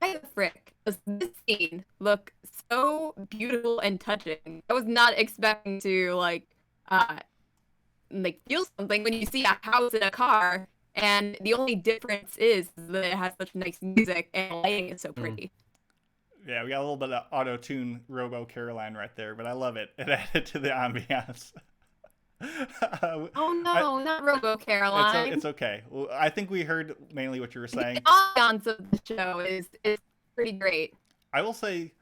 the frick does this scene look so beautiful and touching? I was not expecting to, feel something when you see a house in a car, and the only difference is that it has such nice music and lighting is so pretty. Yeah, we got a little bit of auto-tune Robo Caroline right there, but I love it. It added to the ambiance. Not Robo Caroline. It's okay. Well, I think we heard mainly what you were saying. The ambiance of the show is pretty great. I will say,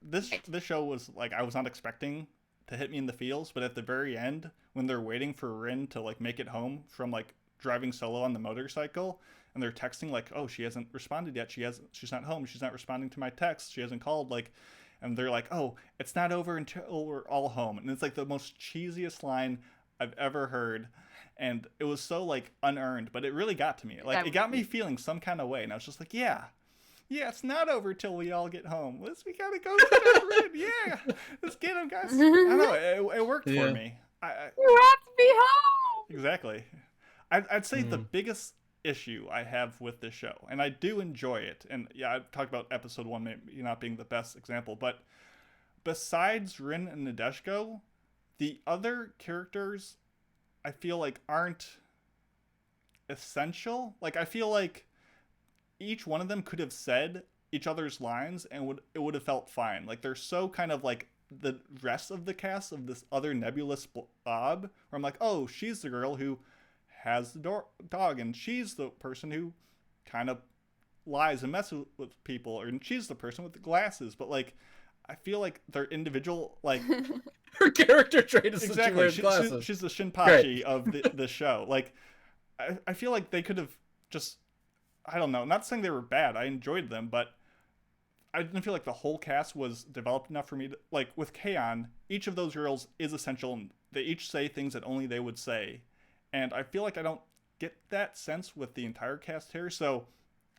this show was like, I was not expecting to hit me in the feels, but at the very end, when they're waiting for Rin to like make it home from like driving solo on the motorcycle, and they're texting like, oh, she hasn't responded yet, she's not home, she's not responding to my text, she hasn't called, like, and they're like, oh, it's not over until we're all home. And it's like the most cheesiest line I've ever heard, and it was so like unearned, but it really got to me. Like, it got me feeling some kind of way, and I was just like, yeah, it's not over till we all get home. We gotta go to that Rin. Yeah, let's get him, guys. I know, it worked for me. You have to be home. Exactly. I'd say the biggest issue I have with this show, and I do enjoy it, and yeah, I've talked about episode 1 maybe not being the best example, but besides Rin and Nadeshiko, the other characters I feel like aren't essential. Like, I feel like each one of them could have said each other's lines and it would have felt fine. Like, they're so kind of like the rest of the cast of this other nebulous blob, where I'm like, oh, she's the girl who has the dog, and she's the person who kind of lies and messes with people, and she's the person with the glasses. But like, I feel like they're individual, like her character trait is exactly. glasses. She's the Shinpachi of the show. Like, I feel like they could have just, I don't know, not saying they were bad, I enjoyed them, but I didn't feel like the whole cast was developed enough for me to, like, with K-On!, each of those girls is essential, and they each say things that only they would say. And I feel like I don't get that sense with the entire cast here, so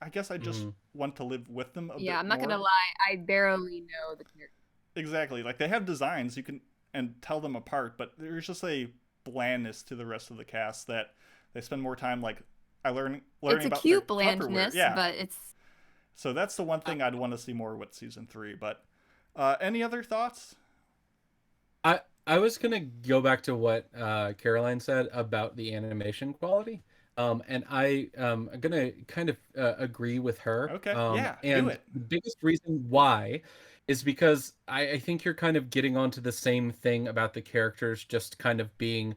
I guess I just want to live with them a bit more. Yeah, I'm not gonna lie, I barely know the characters. Exactly. Like, they have designs you can and tell them apart, but there's just a blandness to the rest of the cast that they spend more time like learning it's a about cute their blandness, yeah. but it's so that's the one thing I'd want to see more with season 3. But any other thoughts? I was gonna go back to what Caroline said about the animation quality, and I'm gonna kind of agree with her. Okay, and do it. The biggest reason why is because I think you're kind of getting onto the same thing about the characters just kind of being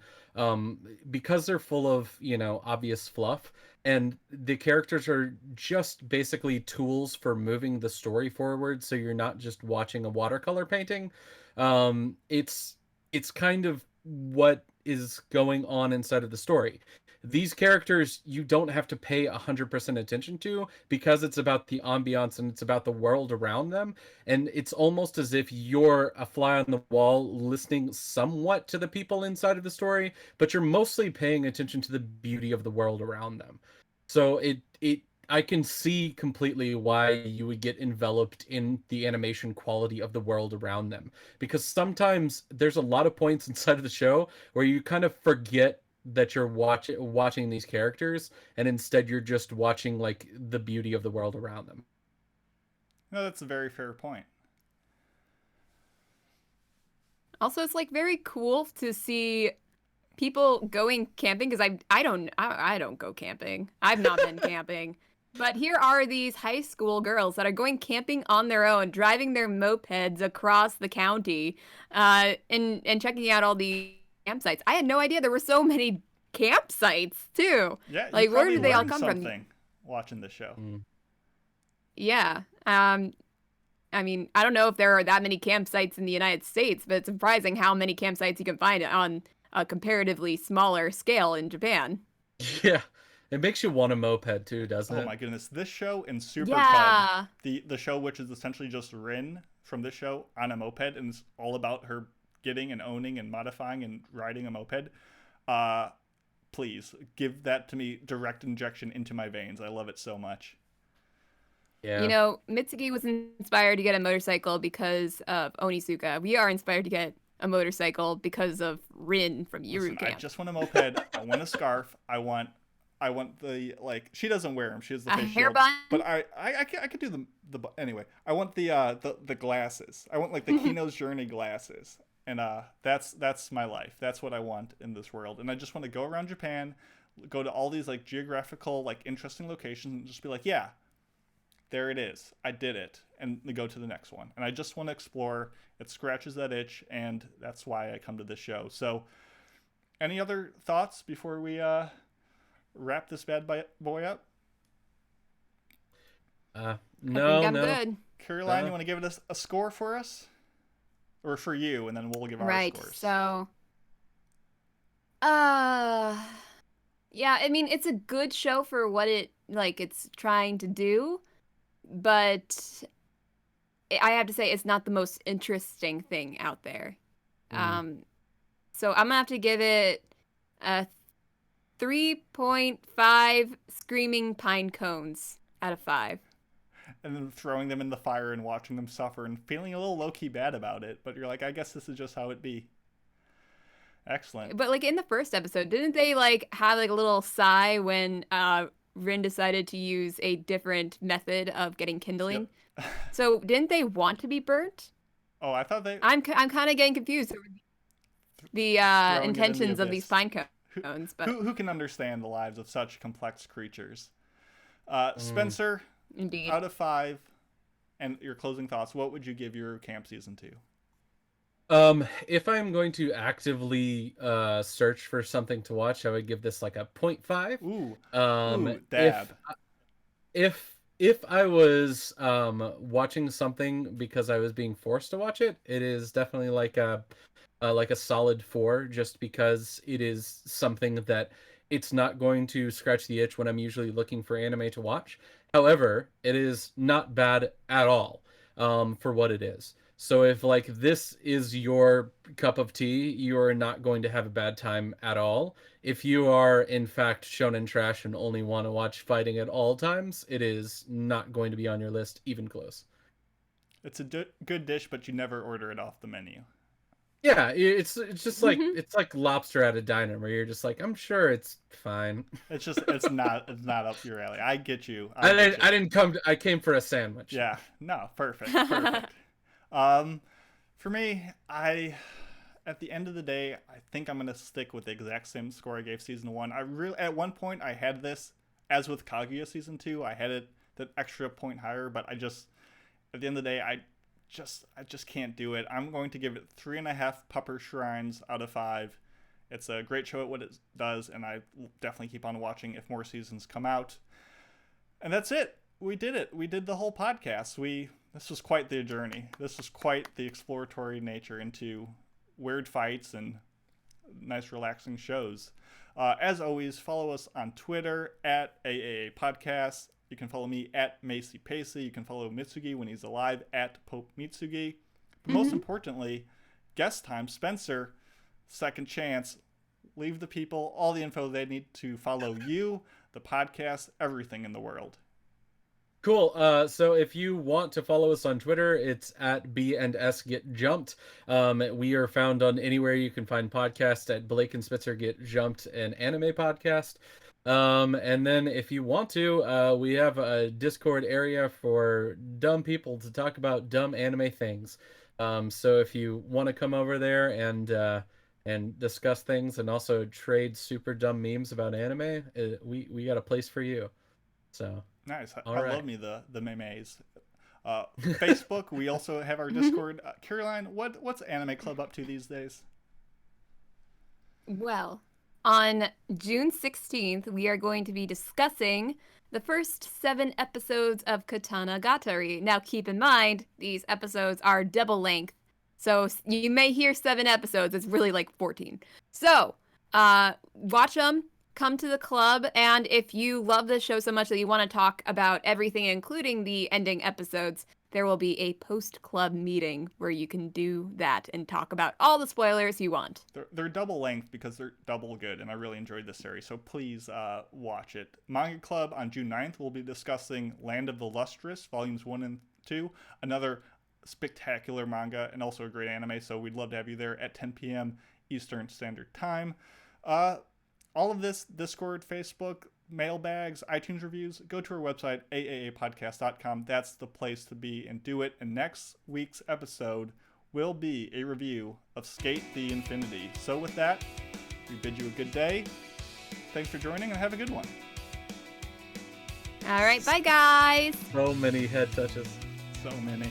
because they're full of obvious fluff, and the characters are just basically tools for moving the story forward, so you're not just watching a watercolor painting. It's kind of what is going on inside of the story. these characters you don't have to pay 100% attention to, because it's about the ambiance and it's about the world around them. And it's almost as if you're a fly on the wall listening somewhat to the people inside of the story, but you're mostly paying attention to the beauty of the world around them. So I can see completely why you would get enveloped in the animation quality of the world around them, because sometimes there's a lot of points inside of the show where you kind of forget that you're watching these characters, and instead you're just watching like the beauty of the world around them. No, that's a very fair point. Also, it's like very cool to see people going camping, because I don't go camping. I've not been camping. But here are these high school girls that are going camping on their own, driving their mopeds across the county, and checking out all the campsites. I had no idea there were so many campsites too. Yeah, like where did they all come from? Watching this show. Yeah. I mean, I don't know if there are that many campsites in the United States, but it's surprising how many campsites you can find on a comparatively smaller scale in Japan. Yeah. It makes you want a moped too, doesn't it? Oh my goodness. This show and Super Yeah. Cub, the show which is essentially just Rin from this show on a moped, and it's all about her getting and owning and modifying and riding a moped. Please give that to me, direct injection into my veins. I love it so much. Yeah. You know, Mitsuki was inspired to get a motorcycle because of Onitsuka. We are inspired to get a motorcycle because of Rin from Yuru Camp. I just want a moped. I want a scarf. I want the, like, she doesn't wear them. She has the face shield. Hairbun. But I could do the anyway. I want the glasses. I want like the Kino's Journey glasses. And that's my life. That's what I want in this world. And I just want to go around Japan, go to all these like geographical, like interesting locations, and just be like, yeah, there it is. I did it. And go to the next one. And I just want to explore. It scratches that itch, and that's why I come to this show. So any other thoughts before we wrap this bad boy up? No, I think I'm good. Caroline, you want to give it a score for us? Or for you, and then we'll give our scores. Right, so... yeah, I mean, it's a good show for what it's trying to do, but I have to say it's not the most interesting thing out there. So I'm gonna have to give it a 3.5 screaming pine cones out of 5. And then throwing them in the fire and watching them suffer and feeling a little low-key bad about it, but you're like, I guess this is just how it be. Excellent. But like in the first episode, didn't they like have like a little sigh when Rin decided to use a different method of getting kindling? Yep. So didn't they want to be burnt? Oh, I thought they... I'm kind of getting confused over the intentions of these pine cones. But who can understand the lives of such complex creatures? Spencer, indeed, out of 5, and your closing thoughts, what would you give Yuru Camp Season 2? If I'm going to actively search for something to watch, I would give this like a 0.5. Ooh, dab. If I was watching something because I was being forced to watch it, it is definitely like a solid 4, just because it is something that it's not going to scratch the itch when I'm usually looking for anime to watch. However, it is not bad at all for what it is. So if like this is your cup of tea, you are not going to have a bad time at all. If you are in fact shonen trash and only want to watch fighting at all times, it is not going to be on your list even close. It's a good dish, but you never order it off the menu. Yeah, it's just like it's like lobster at a diner where you're just like, I'm sure it's fine. It's not up your alley. I get you. I came for a sandwich. Yeah, no, perfect. For me, at the end of the day, I think I'm gonna stick with the exact same score I gave Season 1. At one point I had this, as with Kaguya Season 2, I had it that extra point higher, but at the end of the day, I just can't do it. I'm going to give it 3.5 pupper shrines out of 5. It's a great show at what it does, and I definitely keep on watching if more seasons come out. And that's it. We did it. We did the whole podcast. This was quite the journey. This was quite the exploratory nature into weird fights and nice relaxing shows. As always, follow us on Twitter at AAA Podcast. You can follow me at Macy Pacey. You can follow Mitsugi when he's alive at Pope Mitsugi. But most importantly, guest time, Spencer, second chance. Leave the people all the info they need to follow you, the podcast, everything in the world. Cool. So if you want to follow us on Twitter, it's at B&S Get Jumped. We are found on anywhere you can find podcasts at Blake and Spitzer Get Jumped, an anime podcast. And then if you want to, we have a Discord area for dumb people to talk about dumb anime things. So if you want to come over there and discuss things and also trade super dumb memes about anime, we got a place for you. So nice. All I right. love me the memes. Facebook, we also have our Discord. Caroline, what's Anime Club up to these days? Well, on June 16th, we are going to be discussing the first 7 episodes of Katana Gatari. Now, keep in mind, these episodes are double length. So you may hear 7 episodes. It's really like 14. So watch them. Come to the club, and if you love this show so much that you want to talk about everything, including the ending episodes, there will be a post-club meeting where you can do that and talk about all the spoilers you want. They're double length because they're double good, and I really enjoyed this series, so please watch it. Manga Club on June 9th, we'll be discussing Land of the Lustrous, Volumes 1 and 2, another spectacular manga and also a great anime, so we'd love to have you there at 10 p.m. Eastern Standard Time. All of this, Discord, Facebook, mailbags, iTunes reviews, go to our website, aaapodcast.com. That's the place to be and do it. And next week's episode will be a review of Skate the Infinity. So with that, we bid you a good day. Thanks for joining and have a good one. All right, bye guys. So many head touches. So many.